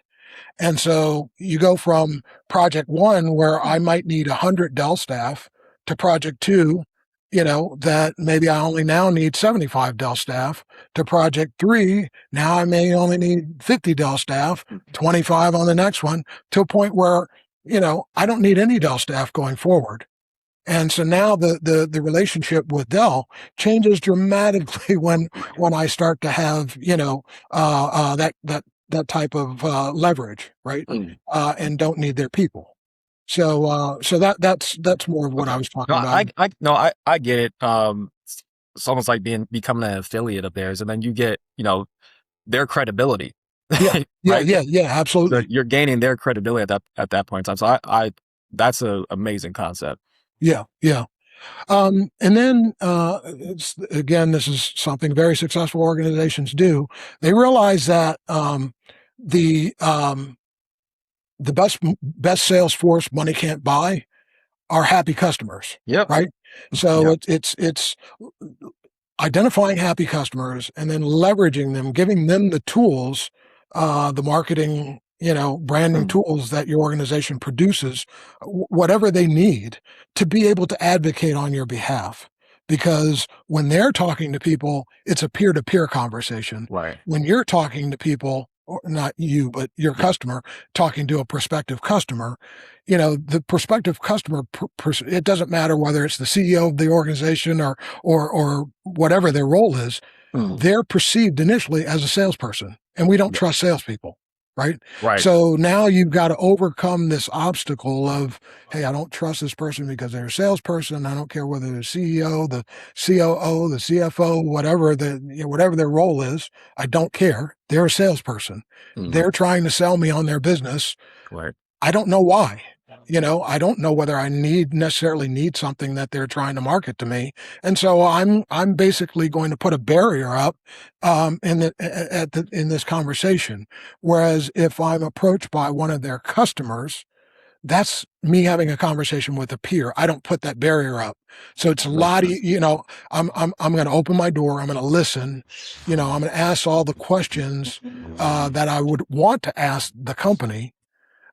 And so you go from project one, where I might need 100 Dell staff, to project two, that maybe I only now need 75 Dell staff, to project three. Now I may only need 50 Dell staff, 25 on the next one, to a point where, I don't need any Dell staff going forward. And so now the relationship with Dell changes dramatically when I start to have that type of leverage, right? Mm. And don't need their people. So that's more of what I Okay. was No, talking about. I get it. It's almost like becoming an affiliate of theirs, and then you get, their credibility, Yeah, yeah, right? yeah, yeah, So absolutely. you're gaining their credibility at that point in time. So that's an amazing concept. Yeah, yeah. And then again, this is something very successful organizations do. They realize that the um, the best sales force money can't buy are happy customers, Yep. right? So Yep. it's identifying happy customers and then leveraging them, giving them the tools, the marketing, branding Mm. tools that your organization produces, whatever they need to be able to advocate on your behalf. Because when they're talking to people, it's a peer to peer conversation. Right. When you're talking to people, or not you, but your customer talking to a prospective customer, the prospective customer, it doesn't matter whether it's the CEO of the organization or whatever their role is, Mm. they're perceived initially as a salesperson, and we don't Yeah. trust salespeople, right? Right. So now you've got to overcome this obstacle of, hey, I don't trust this person because they're a salesperson. I don't care whether they're CEO, the COO, the CFO, whatever their role is. I don't care. They're a salesperson. Mm. They're trying to sell me on their business. Right. I don't know why. I don't know whether I necessarily need something that they're trying to market to me, and so I'm basically going to put a barrier up in this conversation. Whereas if I'm approached by one of their customers, that's me having a conversation with a peer. I don't put that barrier up, so it's a Makes lot of sense. I'm going to open my door. I'm going to listen. I'm going to ask all the questions that I would want to ask the company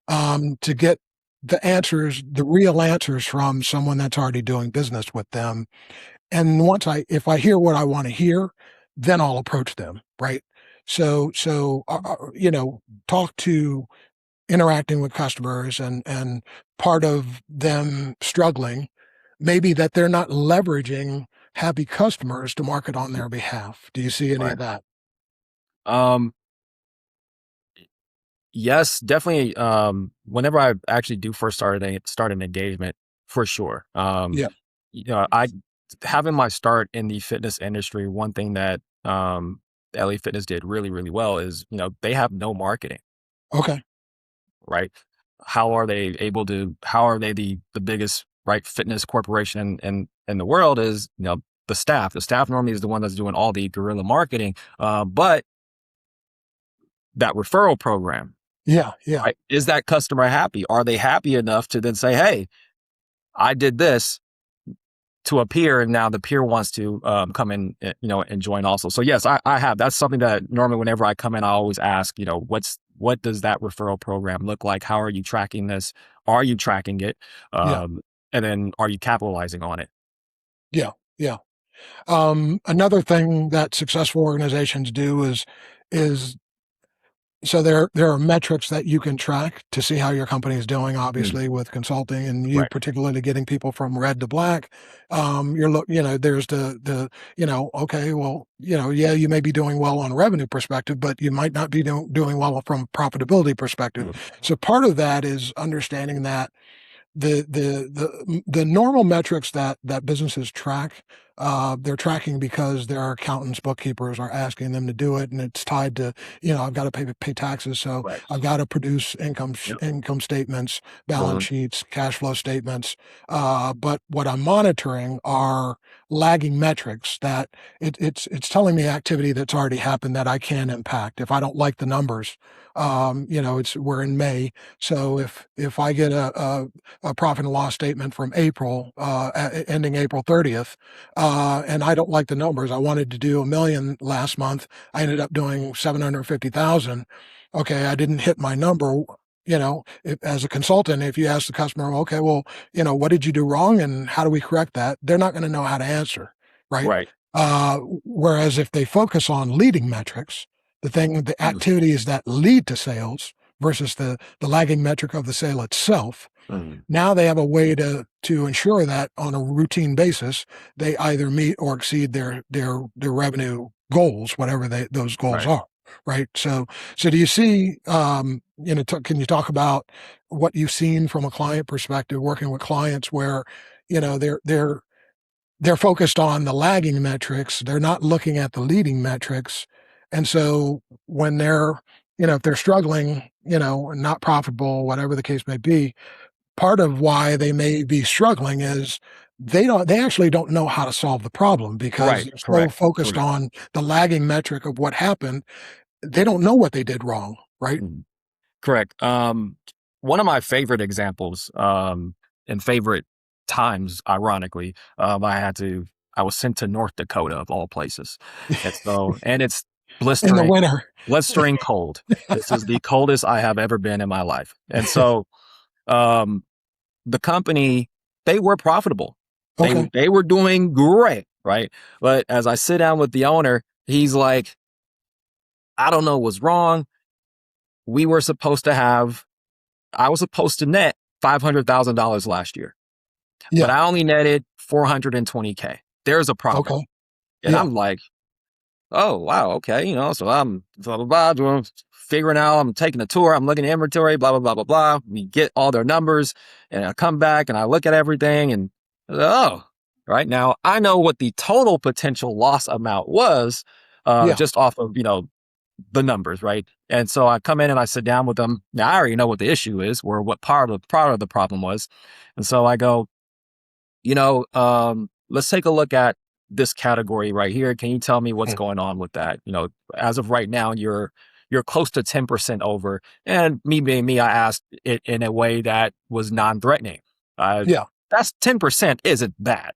to get the real answers from someone that's already doing business with them. And if I hear what I want to hear, then I'll approach them. Right. So, talk to interacting with customers and part of them struggling, maybe that they're not leveraging happy customers to market on their behalf. Do you see any Right. of that? Um, yes, definitely. Whenever I actually do first start an engagement, for sure. Yeah. I having my start in the fitness industry, one thing that LA Fitness did really, really well is, they have no marketing, Okay. right? How are they the biggest, right, fitness corporation in the world is, the staff. The staff normally is the one that's doing all the guerrilla marketing. But that referral program, Yeah. Yeah. right? Is that customer happy? Are they happy enough to then say, hey, I did this to a peer, and now the peer wants to come in, and join also. So yes, I have. That's something that normally whenever I come in, I always ask, what does that referral program look like? How are you tracking this? Are you tracking it? Yeah. And then are you capitalizing on it? Yeah. Yeah. Another thing that successful organizations do is so there are metrics that you can track to see how your company is doing, Mm, obviously, with consulting and you right. particularly getting people from red to black. There's okay, well, yeah, you may be doing well on a revenue perspective, but you might not be doing well from profitability perspective. Mm, So part of that is understanding that the normal metrics that businesses track, they're tracking because their accountants, bookkeepers are asking them to do it, and it's tied to, I've got to pay taxes, so right. I've got to produce Yep. income statements, balance Mhm. sheets, cash flow statements. But what I'm monitoring are lagging metrics that it's telling me activity that's already happened that I can impact. If I don't like the numbers, we're in May, so if I get a profit and loss statement from April, ending April 30th. And I don't like the numbers. I wanted to do a million last month. I ended up doing 750,000. Okay. I didn't hit my number. As a consultant, if you ask the customer, okay, well, what did you do wrong and how do we correct that? They're not going to know how to answer. Right. Right. Whereas if they focus on leading metrics, the Mm, activities that lead to sales versus the lagging metric of the sale itself, mm, now they have a way to ensure that on a routine basis, they either meet or exceed their revenue goals, whatever those goals right. are, right? So do you see, can you talk about what you've seen from a client perspective, working with clients where, they're focused on the lagging metrics, they're not looking at the leading metrics, and so when if they're struggling, and not profitable, whatever the case may be, part of why they may be struggling is they actually don't know how to solve the problem because Right. they're so Correct. focused Correct. on the lagging metric of what happened. They don't know what they did wrong, right? Mm. Correct. One of my favorite examples, and favorite times, ironically, I was sent to North Dakota of all places. And it's In the blistering, winter. blistering cold. This is the coldest I have ever been in my life. And so, um, the company, they were profitable. Okay. They were doing great. Right. But as I sit down with the owner, he's like, I don't know what's wrong. We were supposed to have I was supposed to net $500,000 last year, but Yeah. I only netted 420K. There's a problem. Okay. And Yeah. I'm like, oh, wow. Okay. So I'm blah, blah, blah, figuring out, I'm taking a tour. I'm looking at inventory, blah, blah, blah, blah, blah. We get all their numbers and I come back and I look at everything and, oh, right now I know what the total potential loss amount was, Yeah. just off of, the numbers, right? And so I come in and I sit down with them. Now I already know what the issue is, or what part of the problem was, and so I go, let's take a look at this category right here. Can you tell me what's Mm. going on with that? As of right now, you're close to 10% over, and me being me, I asked it in a way that was non-threatening. Uh, Yeah. that's 10% isn't bad,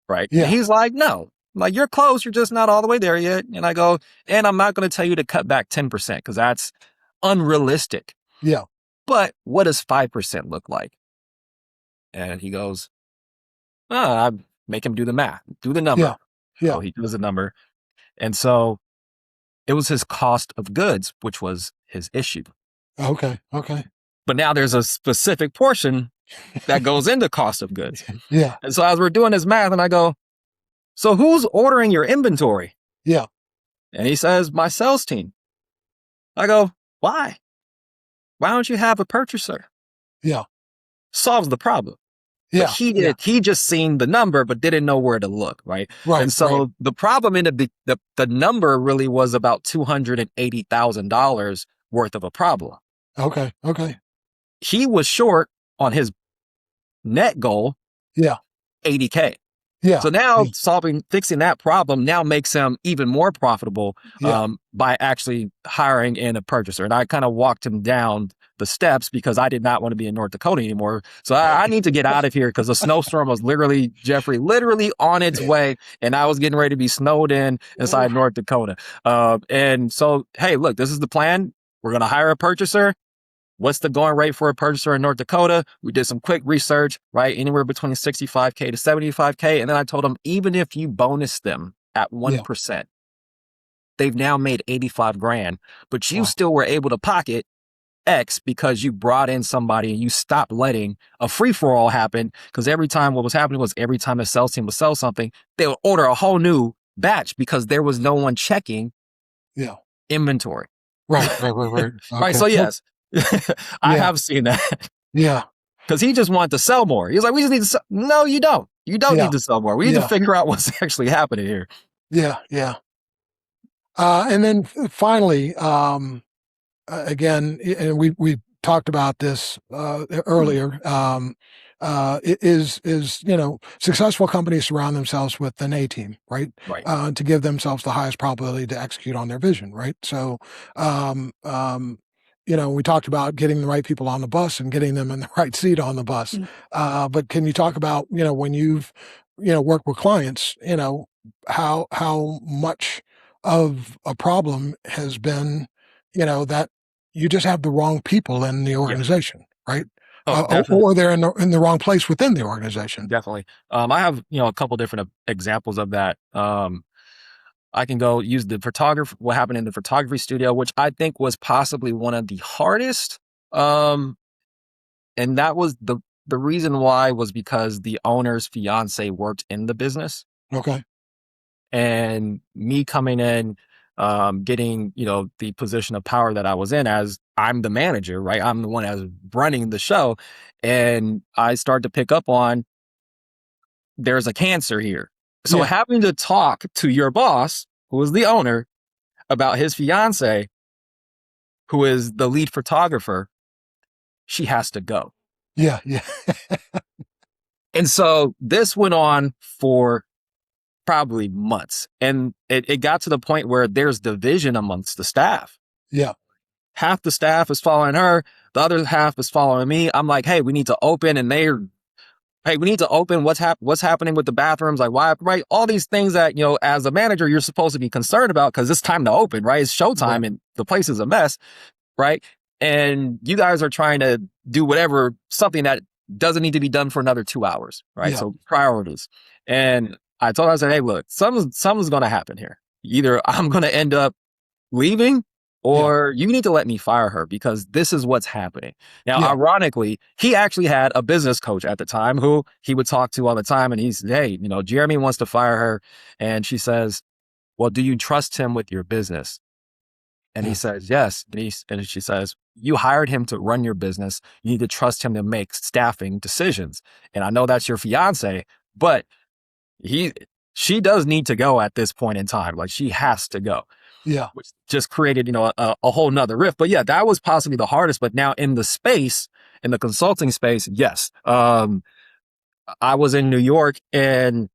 right? And Yeah. he's like, no. I'm like, you're close, you're just not all the way there yet. And I go, and I'm not going to tell you to cut back 10% because that's unrealistic. Yeah. But what does 5% look like? And he goes, I make him do the math, do the Yeah. number. Yeah. So he does the number. And so it was his cost of goods, which was his issue. Okay. Okay. But now there's a specific portion that goes into cost of goods. Yeah. And so as we're doing this math, and I go, so who's ordering your inventory? Yeah. And he says, my sales team. I go, why? Why don't you have a purchaser? Yeah. Solves the problem. But Yeah. Yeah. he just seen the number, but didn't know where to look, right? Right. And Right. so the problem in the number really was about $280,000 worth of a problem. Okay. Okay. He was short on his net goal, Yeah. 80K. Yeah. So now Yeah. fixing that problem now makes him even more profitable Yeah. by actually hiring in a purchaser. And I kind of walked him down the steps because I did not want to be in North Dakota anymore. So I need to get out of here because the snowstorm was literally, Geoffrey, literally on its way. And I was getting ready to be snowed in inside North Dakota. And so, hey, look, this is the plan. We're going to hire a purchaser. What's the going rate for a purchaser in North Dakota? We did some quick research, right? Anywhere between 65K to 75K. And then I told them, even if you bonus them at Yeah. 1%, they've now made 85 grand, but you Wow. still were able to pocket X because you brought in somebody and you stopped letting a free for all happen. Because every time what was happening was every time a sales team would sell something, they would order a whole new batch because there was no one checking Yeah. inventory. Right. Right. Right. Right. Right. Okay. So Well, yes, I yeah. have seen that. Yeah. Because he just wanted to sell more. He was like, we just need to sell. No, you don't. You don't Yeah. need to sell more. We need to Yeah. figure out what's actually happening here. Yeah. Yeah. And then finally, again, and we talked about this earlier. Is successful companies surround themselves with an A team, right? Right. To give themselves the highest probability to execute on their vision, right? So, um, um, we talked about getting the right people on the bus and getting them in the right seat on the bus. But can you talk about when you've worked with clients, how much of a problem has been that you just have the wrong people in the Yeah. organization, right? Oh, definitely. Or they're in the wrong place within the organization. Definitely. I have, a couple different examples of that. I can go use the photography, what happened in the photography studio, which I think was possibly one of the hardest. Um, and that was the reason why was because the owner's fiance worked in the business. Okay. And me coming in, getting, the position of power that I was in as I'm the manager, right? I'm the one that's running the show. And I start to pick up on there's a cancer here. So Yeah. having to talk to your boss, who is the owner, about his fiance, who is the lead photographer, she has to go. Yeah. Yeah. And so this went on for probably months. And it got to the point where there's division amongst the staff. Yeah. Half the staff is following her, the other half is following me. I'm like, hey, we need to open, and hey, we need to open. What's happening with the bathrooms? Like, why, right? All these things that, as a manager, you're supposed to be concerned about because it's time to open, right? It's showtime Right. and the place is a mess, right? And you guys are trying to do something that doesn't need to be done for another 2 hours, right? Yeah. So priorities. And I told her, I said, hey, look, something's going to happen here. Either I'm going to end up leaving or you need to let me fire her because this is what's happening. Now, Yeah. ironically, he actually had a business coach at the time who he would talk to all the time. And he's, hey, Jeremy wants to fire her. And she says, well, do you trust him with your business? And he Yeah. says, yes. And she says, you hired him to run your business. You need to trust him to make staffing decisions. And I know that's your fiance, but she does need to go at this point in time. Like she has to go. Yeah. Which just created, a whole nother rift. But yeah, that was possibly the hardest. But now in the consulting space, yes. I was in New York and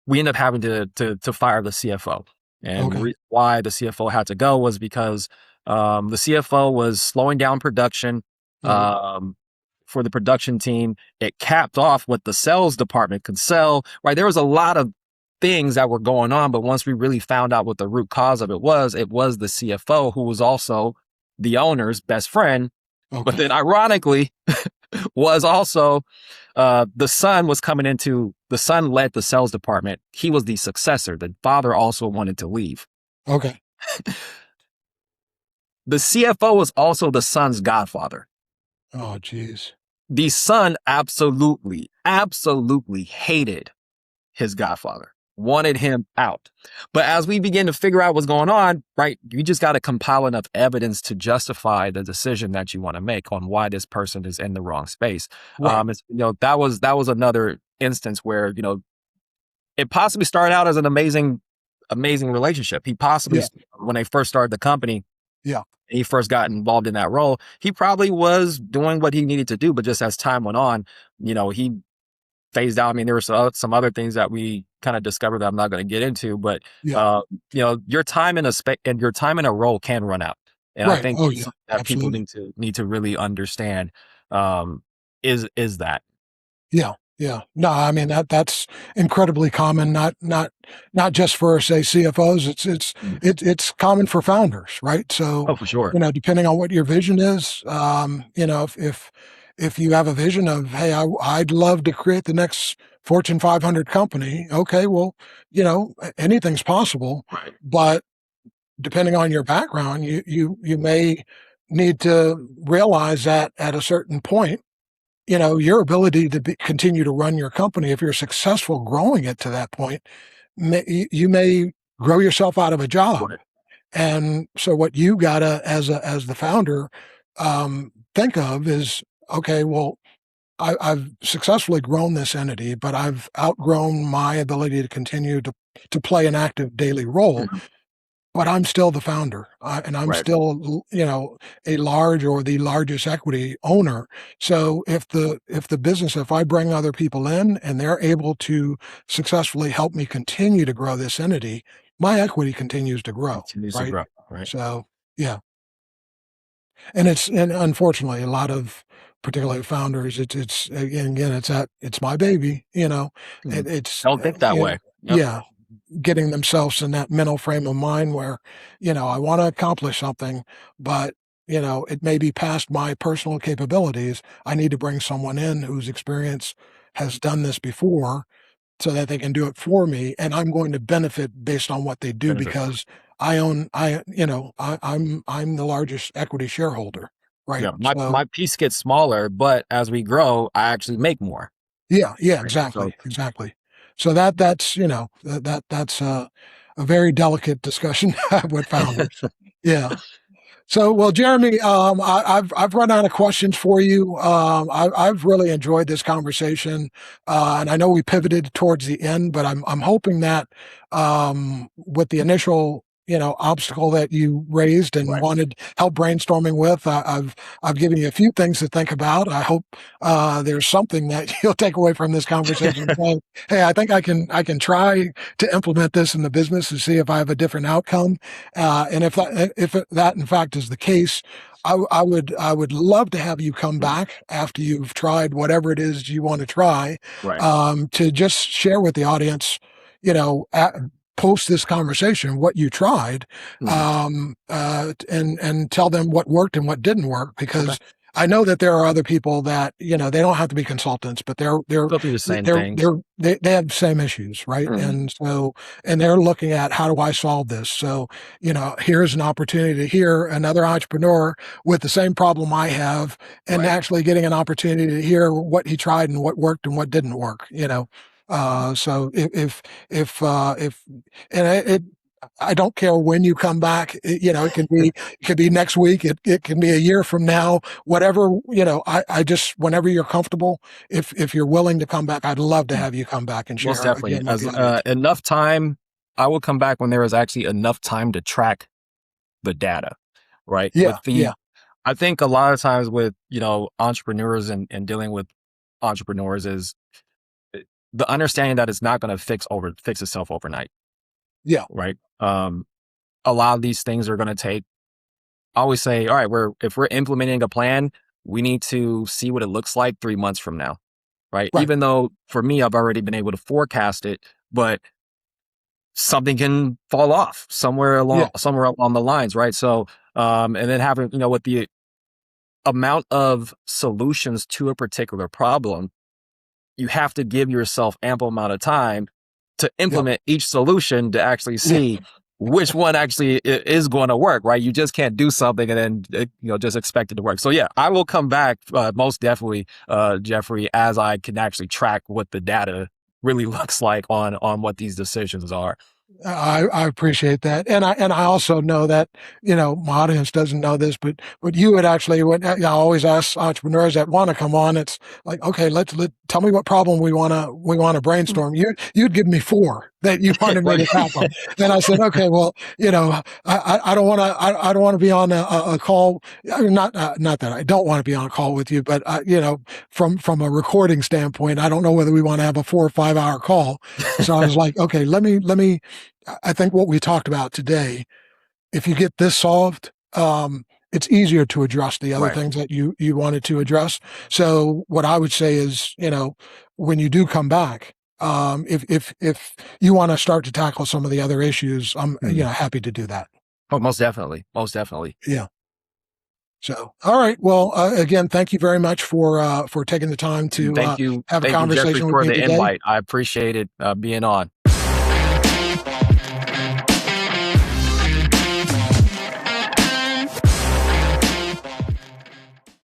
we ended up having to fire the CFO. And the Okay. reason why the CFO had to go was because the CFO was slowing down production Mhm. for the production team. It capped off what the sales department could sell, right? There was a lot of things that were going on, but once we really found out what the root cause of it was the CFO, who was also the owner's best friend. Okay. But then ironically was also the son led the sales department. He was the successor. The father also wanted to leave. Okay. The CFO was also the son's godfather. Oh, geez. The son absolutely hated his godfather, wanted him out. But as we begin to figure out what's going on, right, you just got to compile enough evidence to justify the decision that you want to make on why this person is in the wrong space. Right. That was another instance where, it possibly started out as an amazing relationship. He possibly, Yeah. when they first started the company, Yeah. he first got involved in that role, he probably was doing what he needed to do. But just as time went on, he phased out. I mean, there were some other things that we kind of discovered that I'm not going to get into, but Yeah. your time in and your time in a role can run out. And I Right. think Oh that's yeah. something that people Absolutely. need to really understand, um, is that. Yeah, yeah. No, I mean that's incredibly common. Not just for say CFOs. Mm. It's common for founders, right? So Oh, for sure. depending on what your vision is, if you have a vision of hey, I'd love to create the next Fortune 500 company. Okay, well, anything's possible, Right. but depending on your background, you may need to realize that at a certain point your ability to continue to run your company, if you're successful growing it to that point, you may grow yourself out of a job. Right. And so, what you gotta, as the founder, think of is, okay, well, I've successfully grown this entity, but I've outgrown my ability to continue to play an active daily role, Mhm. but I'm still the founder, and I'm Right. still, a large or the largest equity owner. So if I bring other people in and they're able to successfully help me continue to grow this entity, my equity continues to grow, Continues to right? grow. Right. So yeah, and unfortunately, a lot of particularly founders, it's again, it's my baby, Mhm. it's Don't think that way. Yep. yeah, getting themselves in that mental frame of mind where, I want to accomplish something, but it may be past my personal capabilities. I need to bring someone in whose experience has done this before so that they can do it for me. And I'm going to benefit based on what they do Benefit. because I'm the largest equity shareholder. Right. Yeah. So My piece gets smaller, but as we grow, I actually make more. yeah, yeah, Right. So exactly. Exactly. So that's a very delicate discussion to have with founders. Yeah. So, well, Jeremy, I've run out of questions for you. I've really enjoyed this conversation, and I know we pivoted towards the end, but I'm hoping that with the initial obstacle that you raised and right. wanted help brainstorming with, I've given you a few things to think about. I hope there's something that you'll take away from this conversation. Saying, hey, I think I can try to implement this in the business and see if I have a different outcome. And if that in fact is the case, I would love to have you come Mhm. back after you've tried whatever it is you want to try, Right. to just share with the audience, post this conversation what you tried, Mhm. and tell them what worked and what didn't work Okay. because. I know that there are other people that they don't have to be consultants, but Go through the same they're things. they're they have the same issues, right? Mhm. And they're looking at how do I solve this? So, here's an opportunity to hear another entrepreneur with the same problem I have and Right. actually getting an opportunity to hear what he tried and what worked and what didn't work. So if and I don't care when you come back. It could be next week. It can be a year from now. Whatever. I just whenever you're comfortable, if you're willing to come back, I'd love to Mhm. have you come back and Most share definitely. again with As the audience. enough time, I will come back when there is actually enough time to track the data. Right. Yeah, yeah, I think a lot of times with entrepreneurs and dealing with entrepreneurs is the understanding that it's not going to fix itself overnight. yeah, Right. A lot of these things are going to take. I always say, all right, if we're implementing a plan, we need to see what it looks like 3 months from now. Right. right. Even though for me, I've already been able to forecast it, but something can fall off Yeah, somewhere along the lines. Right. So, and then having, with the amount of solutions to a particular problem, you have to give yourself ample amount of time to yeah, implement each solution to actually yeah. see which one actually is going to work, right? You just can't do something and then just expect it to work. So yeah, I will come back most definitely, Geoffrey, as I can actually track what the data really looks like on what these decisions are. I appreciate that, and I also know that my audience doesn't know this, but you would actually when I always ask entrepreneurs that want to come on, it's like, okay, let tell me what problem we want to brainstorm. You'd give me four that you wanted me Right. to tackle, and I said, okay, well, I don't want to I don't want to be on a call. Not that I don't want to be on a call with you, but from a recording standpoint, I don't know whether we want to have a 4 or 5 hour call. So I was like, okay, let me. I think what we talked about today, if you get this solved, it's easier to address the other Right. things that you wanted to address. So what I would say is, when you do come back, if you want to start to tackle some of the other issues, I'm Mhm. happy to do that. Oh, most definitely. Most definitely. Yeah. So, all right. Well, again, thank you very much for taking the time to Thank you. have a Thank you, Geoffrey, conversation with for me the today. invite. I appreciate it being on.